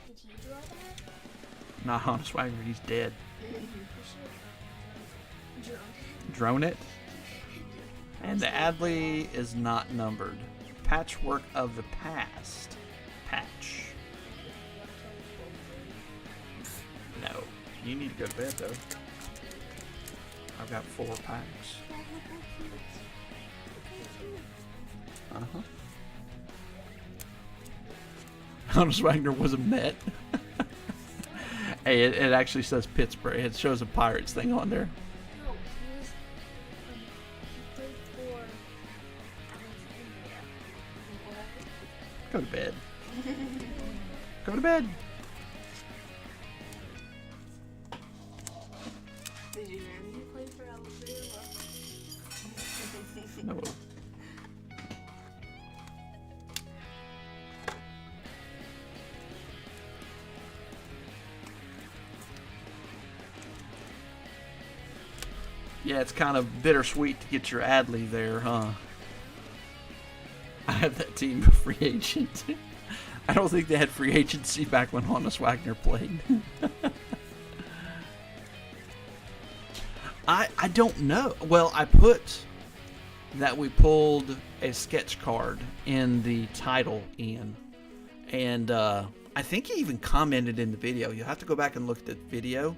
Did you draw that? Not Honus Wagner, he's dead. Drone. Drone it. And the Adley is not numbered. Patchwork of the Past. Patch. No. You need to go to bed, though. I've got 4 packs. Uh-huh. Honus Wagner was a Met. Hey, it actually says Pittsburgh. It shows a Pirates thing on there. No, he was he played for Alexandria. Go to bed. Go to bed. Did you know he played for Alexandria? No. Yeah, it's kind of bittersweet to get your Adley there, huh? I have that team of free agent. I don't think they had free agency back when Honus Wagner played. I don't know. Well, I put that we pulled a sketch card in the title, Ian. And I think he even commented in the video. You'll have to go back and look at the video.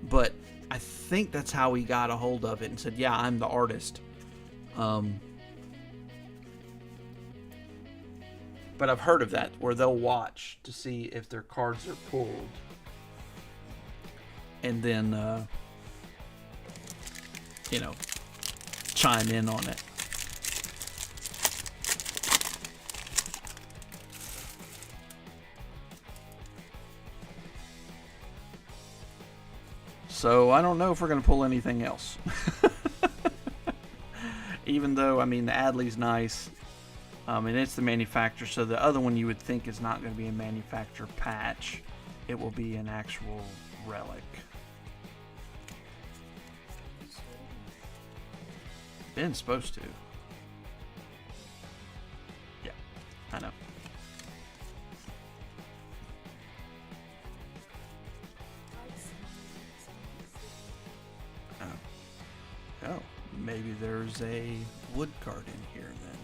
But I think that's how he got a hold of it and said, yeah, I'm the artist. But I've heard of that, where they'll watch to see if their cards are pulled. And then, you know, chime in on it. So I don't know if we're going to pull anything else. Even though, I mean, the Adley's nice. And it's the manufacturer. So the other one you would think is not going to be a manufacturer patch. It will be an actual relic. Ben's supposed to. Yeah, I know. Oh, maybe there's a wood card in here then.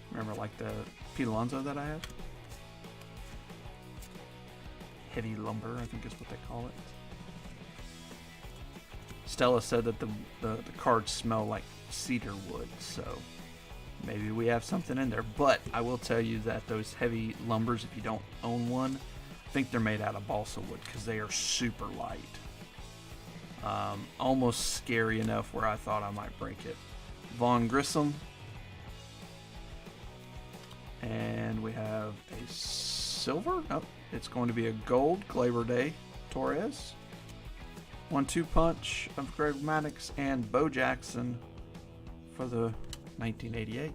Remember, like the Pete Alonso that I have? Heavy lumber, I think is what they call it. Stella said that the cards smell like cedar wood, so maybe we have something in there. But I will tell you that those heavy lumbers, if you don't own one, I think they're made out of balsa wood because they are super light. Almost scary enough where I thought I might break it. Vaughn Grissom. And we have a silver. Oh, it's going to be a gold. Gleyber Day Torres. 1-2 punch of Greg Maddux and Bo Jackson for the 1988.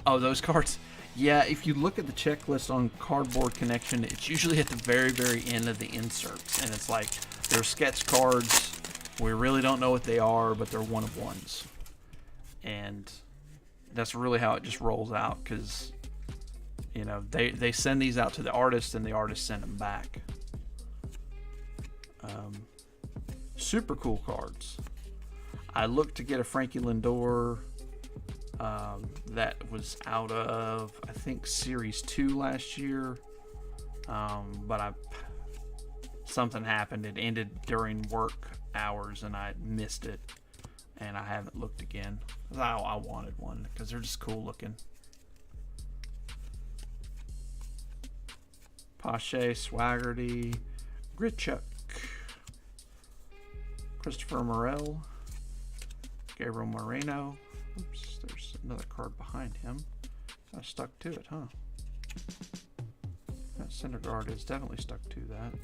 Oh, those cards. Yeah, if you look at the checklist on Cardboard Connection, it's usually at the very, very end of the inserts. And it's like, they're sketch cards. We really don't know what they are, but they're one of ones. And that's really how it just rolls out, because, you know, they send these out to the artist, and the artist send them back. Super cool cards. I looked to get a Frankie Lindor that was out of, I think, Series 2 last year. But something happened. It ended during work hours, and I missed it. And I haven't looked again. I wanted one, because they're just cool looking. Pache, Swaggerty, Grichuk, Christopher Morel, Gabriel Moreno. Oops, there's another card behind him. I stuck to it, huh? That Syndergaard is definitely stuck to that.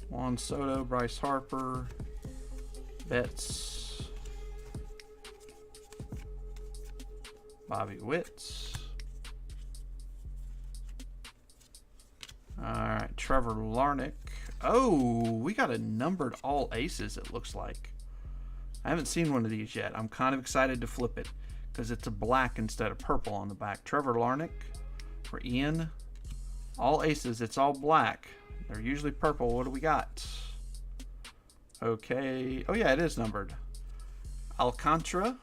Juan Soto, Bryce Harper, Betts, Bobby Witt. Alright, Trevor Larnach. Oh, we got a numbered all aces, it looks like. I haven't seen one of these yet. I'm kind of excited to flip it, because it's a black instead of purple on the back. Trevor Larnach for Ian. All aces, it's all black. They're usually purple. What do we got? Okay. Oh, yeah, it is numbered. Alcantara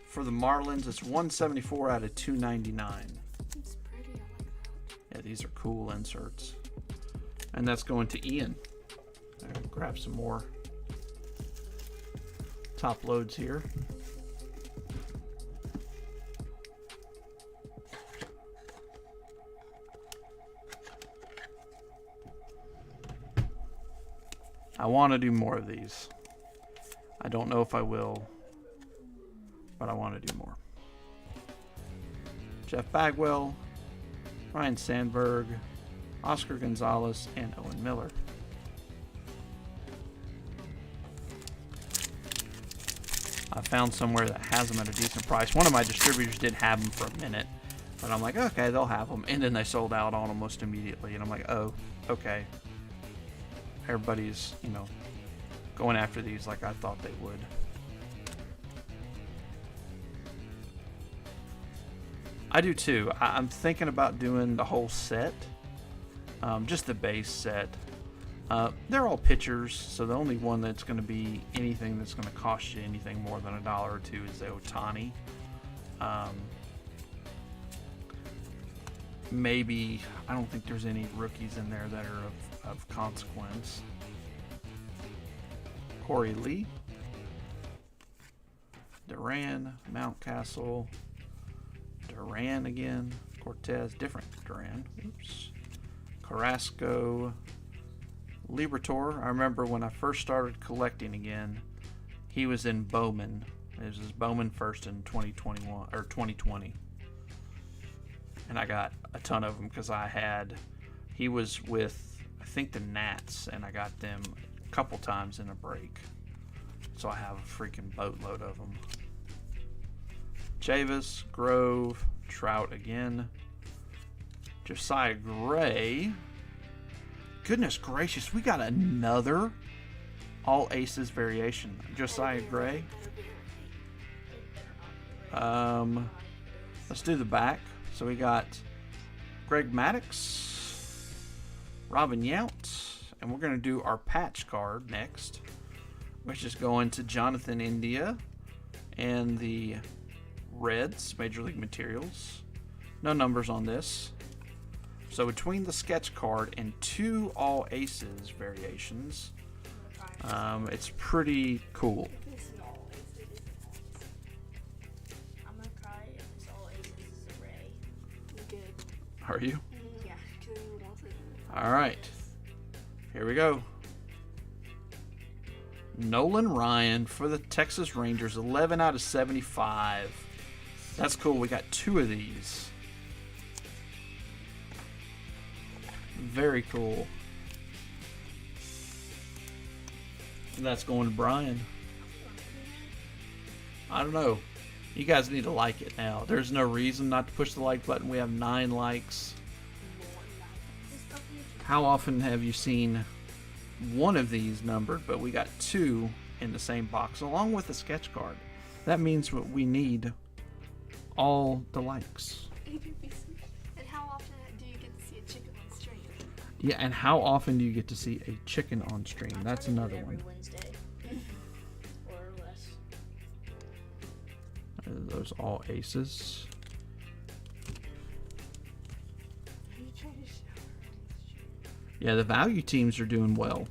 for the Marlins. It's 174 out of 299. It's pretty. I like that. Yeah, these are cool inserts. And that's going to Ian. grab some more top loads here. I want to do more of these. I don't know if I will, but I want to do more. Jeff Bagwell, Ryan Sandberg, Oscar Gonzalez, and Owen Miller. I found somewhere that has them at a decent price. One of my distributors did have them for a minute, but I'm like, okay, they'll have them. And then they sold out on almost immediately. And I'm like, oh, okay. Everybody's, you know, going after these like I thought they would. I do too. I'm thinking about doing the whole set, just the base set. They're all pitchers, so the only one that's going to be anything that's going to cost you anything more than $1 or $2 is the Ohtani. Maybe, I don't think there's any rookies in there that are of consequence. Corey Lee, Duran, Mountcastle, Duran again, Cortez, different Duran, oops, Carrasco, Liberatore. I remember when I first started collecting again, he was in Bowman. It was his Bowman first in 2021 or 2020, and I got a ton of them because he was with, I think, the Nats, and I got them a couple times in a break, so I have a freaking boatload of them. Chavis, Grove, Trout again, Josiah Gray. Goodness gracious, we got another all aces variation. Josiah Gray. Let's do the back. So we got Greg Maddux, Robin Yount, and we're going to do our patch card next, which is going to Jonathan India and the Reds, Major League Materials. No numbers on this. So between the sketch card and 2 all aces variations, it's pretty cool. I'm gonna cry if this all aces is a Ray. Good. Are you? Yeah, because he wants it. All right. Here we go. Nolan Ryan for the Texas Rangers, 11 out of 75. That's cool. We got 2 of these. Very cool. And that's going to Brian. I don't know. You guys need to like it now. There's no reason not to push the like button. We have 9 likes. How often have you seen one of these numbered, but we got 2 in the same box along with the sketch card? That means what we need all the likes. And how often do you get to see a chicken on stream? Yeah, and how often do you get to see a chicken on stream? That's another every one. Wednesday. Or less. Those all aces. Are you trying to show? Yeah, the value teams are doing well.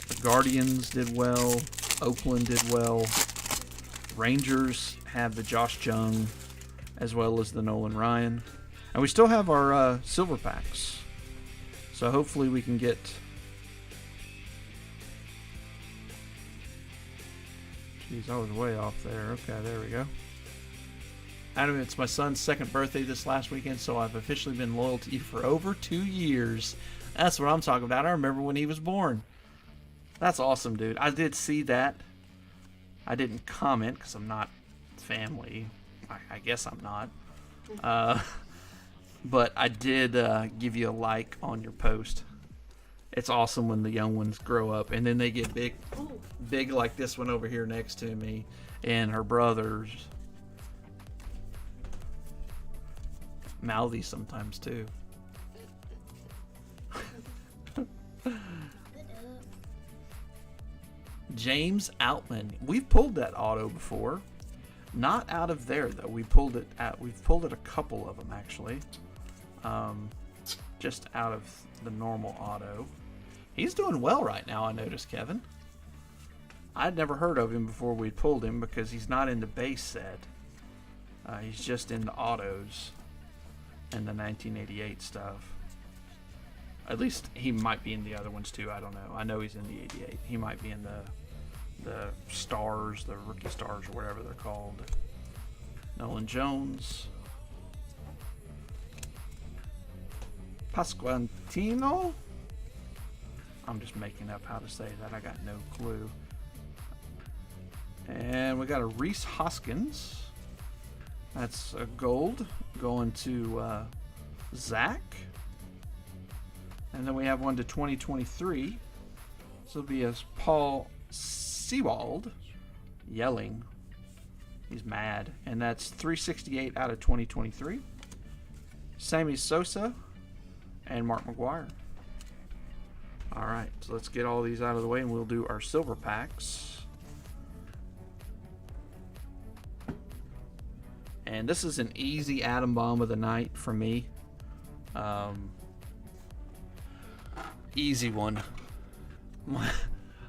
The Guardians did well. Oakland did well. Rangers have the Josh Jung as well as the Nolan Ryan. And we still have our silver packs. So hopefully we can get... Jeez, I was way off there. Okay, there we go. Adam, it's my son's 2nd birthday this last weekend, so I've officially been loyal to you for over 2 years. That's what I'm talking about. I remember when he was born. That's awesome, dude. I did see that. I didn't comment because I'm not family. I guess I'm not. But I did give you a like on your post. It's awesome when the young ones grow up and then they get big like this one over here next to me and her brothers. Mouthy sometimes too. James Outman. We've pulled that auto before. Not out of there though. We've pulled it a couple of them actually. Just out of the normal auto. He's doing well right now, I noticed, Kevin. I'd never heard of him before we pulled him because he's not in the base set. He's just in the autos and the 1988 stuff. At least he might be in the other ones too. I don't know. I know he's in the 88. He might be in the stars, the rookie stars, or whatever they're called. Nolan Jones. Pasquantino. I'm just making up how to say that. I got no clue. And we got a Reese Hoskins. That's a gold going to Zach. And then we have one to 2023. This will be as Paul Sewald yelling. He's mad. And that's 368 out of 2023. Sammy Sosa and Mark McGuire. All right, so let's get all these out of the way and we'll do our silver packs. And this is an easy atom bomb of the night for me. Easy one.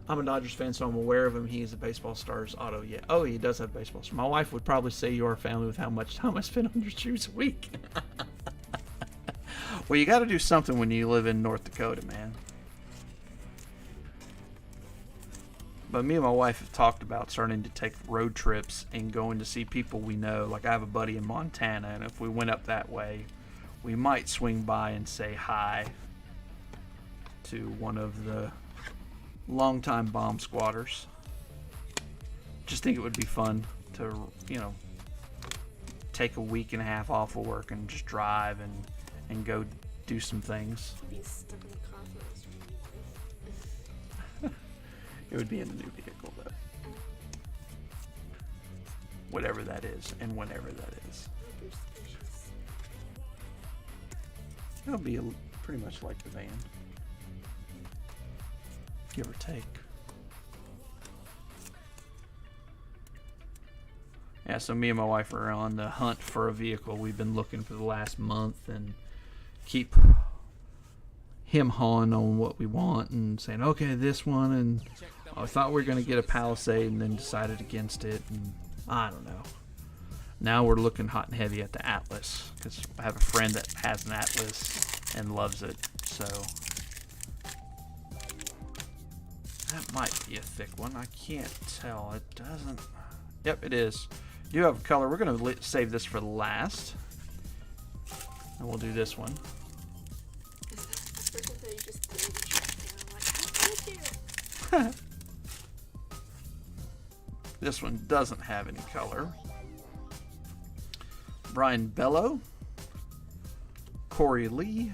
I'm a Dodgers fan, so I'm aware of him. He is a Baseball Stars auto. Yeah. Oh, he does have baseball stars. My wife would probably say you're a family with how much time I spend on your shoes a week. Well, you got to do something when you live in North Dakota, man. But me and my wife have talked about starting to take road trips and going to see people we know. Like I have a buddy in Montana, and if we went up that way, we might swing by and say hi to one of the longtime bomb squatters. Just think it would be fun to, you know, take a week and a half off of work and just drive and go do some things. Being stuck in the car for the rest of your life. It would be in a new vehicle, though. Whatever that is, and whenever that is. You're suspicious. It'll be pretty much like the van. Give or take. Yeah, so me and my wife are on the hunt for a vehicle. We've been looking for the last month and keep him hawing on what we want and saying, okay, this one, and I thought we were going to get a Palisade and then decided against it, and I don't know. Now we're looking hot and heavy at the Atlas because I have a friend that has an Atlas and loves it, so that might be a thick one. I can't tell. It doesn't. Yep, it is. You have a color. We're going to save this for last, and we'll do this one. This one doesn't have any color. Brian Bello, Corey Lee,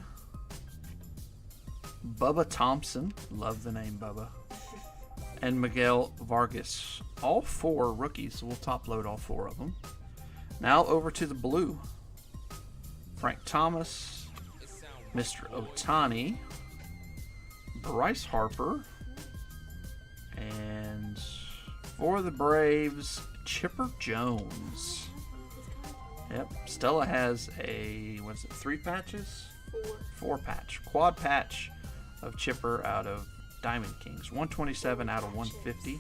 Bubba Thompson, love the name Bubba, and Miguel Vargas. All four rookies, so we'll top load all four of them. Now over to the blue. Frank Thomas, Mr. Ohtani, Bryce Harper, and for the Braves, Chipper Jones. Yep, Stella has a, what is it, 3 patches? 4 patch. Quad patch of Chipper out of Diamond Kings. 127 out of 150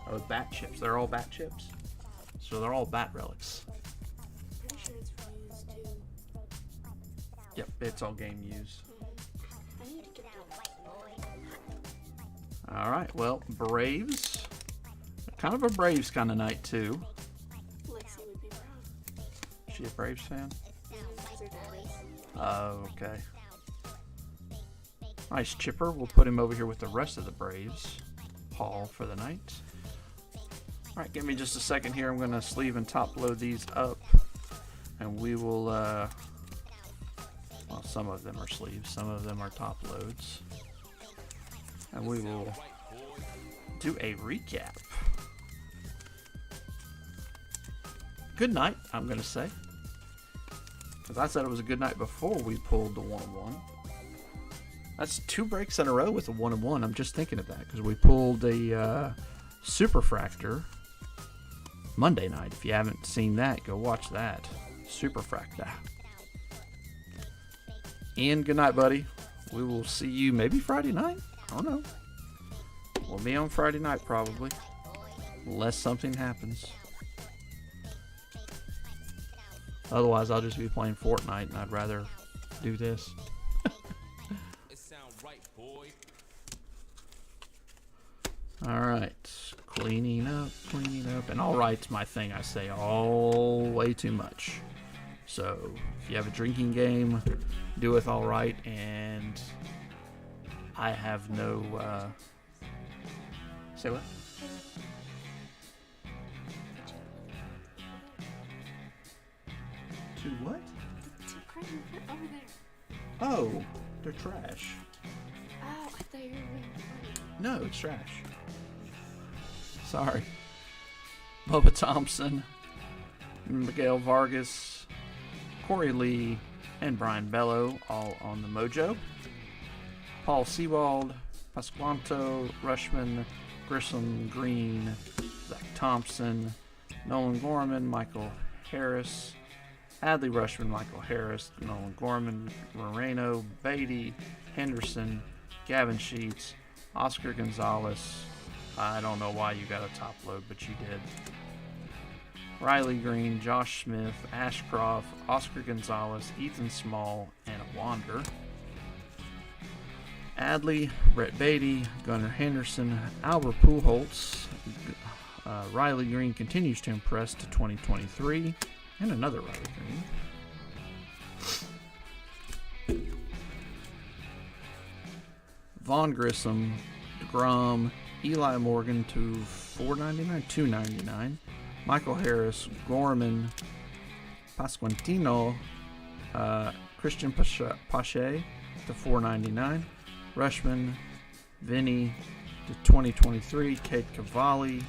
of bat chips. They're all bat chips. So they're all bat relics. Pretty sure it's reused too. Yep, it's all game used. I need to get that. Alright, well, Braves. Kind of a Braves kind of night, too. Lexi would be proud. Is she a Braves fan? Because her dad is. Oh, okay. Nice Chipper. We'll put him over here with the rest of the Braves. Haul for the night. Alright, give me just a second here. I'm going to sleeve and top load these up. And we will, well, some of them are sleeves. Some of them are top loads. And we will do a recap. Good night, I'm going to say. Because I said it was a good night before we pulled the 1-1. That's 2 breaks in a row with a 1-1. I'm just thinking of that because we pulled a Superfractor Monday night. If you haven't seen that, go watch that. Superfractor. Ian, good night, buddy. We will see you maybe Friday night. I don't know. We'll be on Friday night probably. Unless something happens. Otherwise, I'll just be playing Fortnite, and I'd rather do this. It sound right, boy. Alright. Cleaning up. And alright's my thing. I say all way too much. So, if you have a drinking game, do with alright, and I have no, say what? To what? Two cranes over there. Oh, they're trash. Oh, I thought you were being funny. No, it's trash. Sorry. Bubba Thompson, Miguel Vargas, Corey Lee, and Brian Bello all on the mojo. Paul Sewald, Pasquanto, Rushman, Grissom, Green, Zach Thompson, Nolan Gorman, Michael Harris, Adley Rushman, Michael Harris, Nolan Gorman, Moreno, Beatty, Henderson, Gavin Sheets, Oscar Gonzalez. I don't know why you got a top load, but you did. Riley Green, Josh Smith, Ashcroft, Oscar Gonzalez, Ethan Small, and a Wander. Adley, Brett Beatty, Gunnar Henderson, Albert Pujols. Riley Green continues to impress to 2023. And another Riley Green. Vaughn Grissom, DeGrom, Eli Morgan to $4.99, $2.99. Michael Harris, Gorman, Pasquantino, Christian Pache to $4.99. Rushman, Vinny to 2023. Kate Cavalli,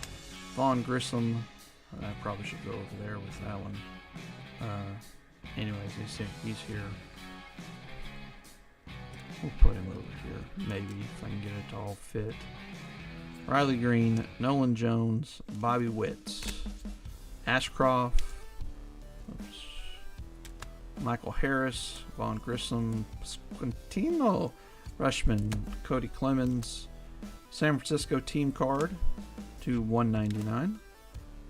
Vaughn Grissom. I probably should go over there with that one. Anyways, he's here. We'll put him over here, maybe, if I can get it to all fit. Riley Green, Nolan Jones, Bobby Witts, Ashcroft, Michael Harris, Vaughn Grissom, Quintino, Rushman, Cody Clemens, San Francisco team card to $1.99.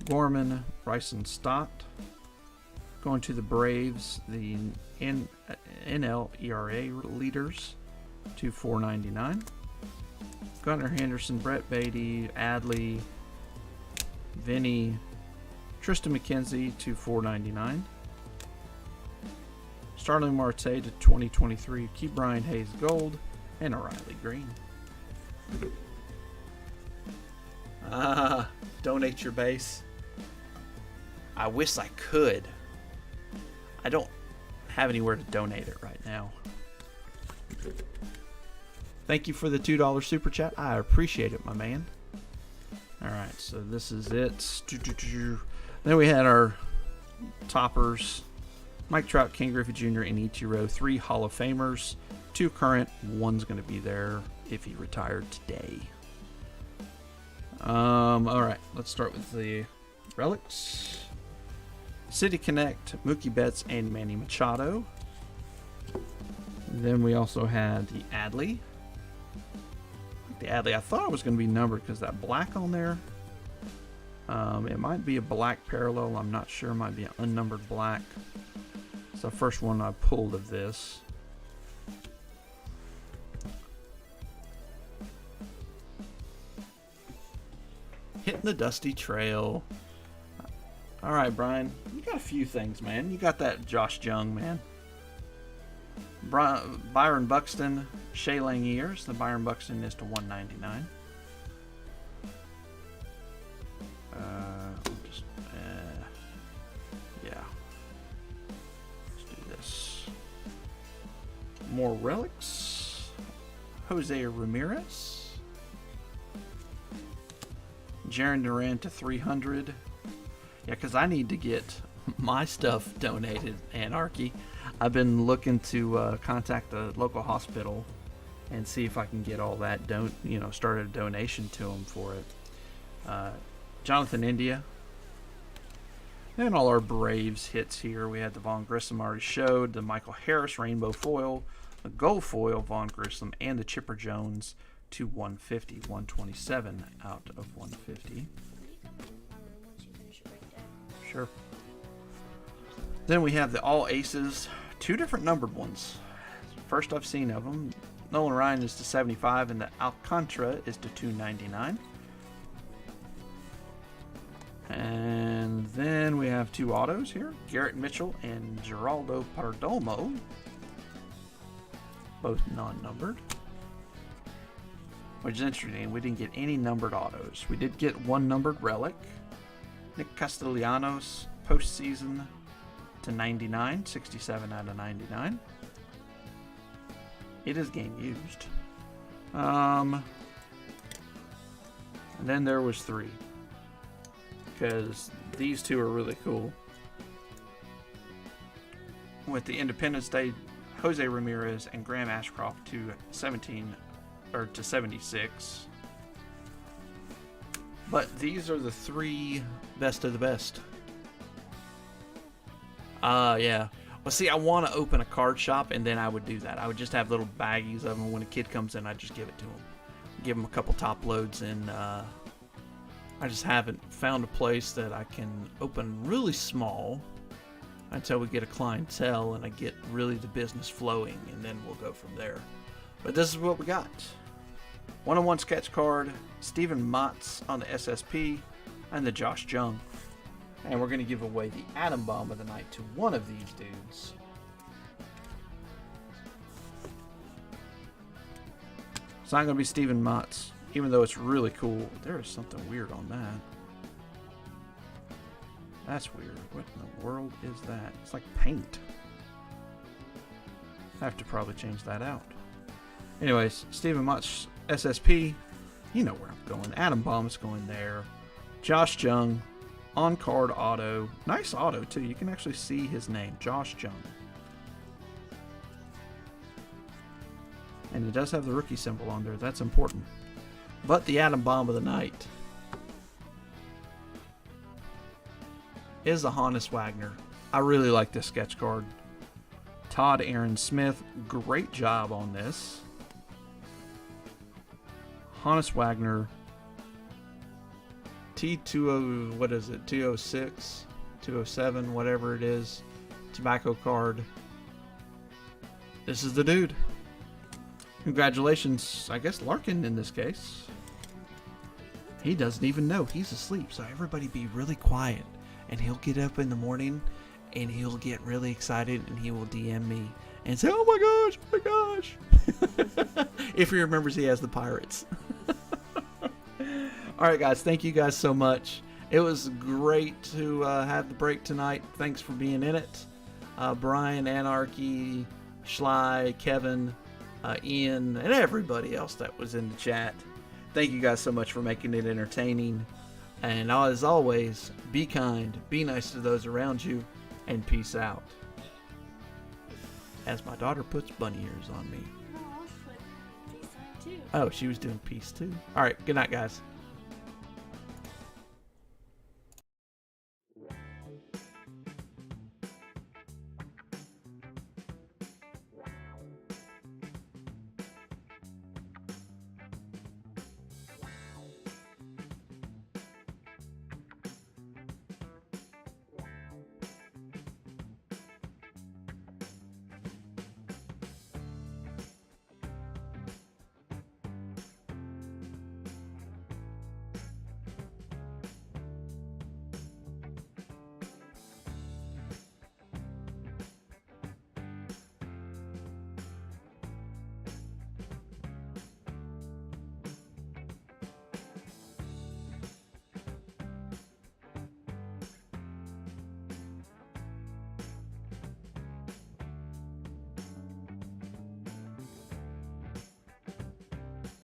Gorman, Bryson Stott. Going to the Braves, the NL ERA leaders to $4.99. Gunnar Henderson, Brett Beatty, Adley, Vinny, Tristan McKenzie to $4.99. Starling Marte to 2023. Keep Brian Hayes Gold, and a Riley Green. Donate your base. I wish I could. I don't have anywhere to donate it right now. Thank you for the $2 super chat. I appreciate it, my man. Alright, so this is it. Then we had our toppers. Mike Trout, King Griffey Jr., and Ichiro. 3 Hall of Famers. 2 current. 1's going to be there if he retired today. Alright, let's start with the relics. City Connect, Mookie Betts, and Manny Machado. Then we also had the Adley. The Adley, I thought it was going to be numbered because that black on there. It might be a black parallel. I'm not sure. It might be an unnumbered black. It's the first one I pulled of this. Hitting the dusty trail. All right, Brian. You got a few things, man. You got that Josh Jung, man. Byron Buxton, Shea Langiers. The Byron Buxton is to $1.99. Yeah. Let's do this. More relics. Jose Ramirez. Jarren Duran to $300. Yeah, because I need to get my stuff donated, Anarchy. I've been looking to contact the local hospital and see if I can get all that, start a donation to them for it. Jonathan India. And all our Braves hits here. We had the Vaughn Grissom already showed, the Michael Harris Rainbow Foil, the Gold Foil Vaughn Grissom, and the Chipper Jones to 150. 127 out of 150. Once you finish your breakdown. Sure. Then we have the all aces, 2 different numbered ones. First I've seen of them. Nolan Ryan is to 75 and the Alcantara is to 299. And then we have 2 autos here. Garrett Mitchell and Geraldo Perdomo. Both non-numbered. Which is interesting. We didn't get any numbered autos. We did get 1 numbered relic. Nick Castellanos, postseason to 99. 67 out of 99. It is game used. And then there was 3. Because these 2 are really cool. With the Independence Day, Jose Ramirez and Graham Ashcroft to 76. But these are the 3 best of the best. Yeah. Well, see, I want to open a card shop, and then I would do that. I would just have little baggies of them. When a kid comes in, I just give it to him. Give him a couple top loads, and I just haven't found a place that I can open really small until we get a clientele and I get really the business flowing, and then we'll go from there. But this is what we got. 1-on-1 sketch card, Steven Matz on the SSP, and the Josh Jung. And we're going to give away the Atom Bomb of the night to one of these dudes. It's not going to be Steven Matz, even though it's really cool. There is something weird on that. That's weird. What in the world is that? It's like paint. I have to probably change that out. Anyways, Steven Matz SSP. You know where I'm going. Atom Bomb is going there. Josh Jung. On-card auto. Nice auto, too. You can actually see his name. Josh Jung. And it does have the rookie symbol on there. That's important. But the Atom Bomb of the night is the Honus Wagner. I really like this sketch card. Todd Aaron Smith. Great job on this. Honus Wagner. T20, what is it? 206, 207, whatever it is. Tobacco card. This is the dude. Congratulations, I guess Larkin in this case. He doesn't even know. He's asleep, so everybody be really quiet. And he'll get up in the morning and he'll get really excited and he will DM me and say, oh my gosh. If he remembers he has the Pirates. Alright guys, thank you guys so much. It was great to have the break tonight. Thanks for being in it. Brian, Anarchy, Schley, Kevin, Ian, and everybody else that was in the chat. Thank you guys so much for making it entertaining. And as always, be kind, be nice to those around you, and peace out. As my daughter puts bunny ears on me. No, I was putting peace sign too. Oh, she was doing peace too. Alright, good night guys.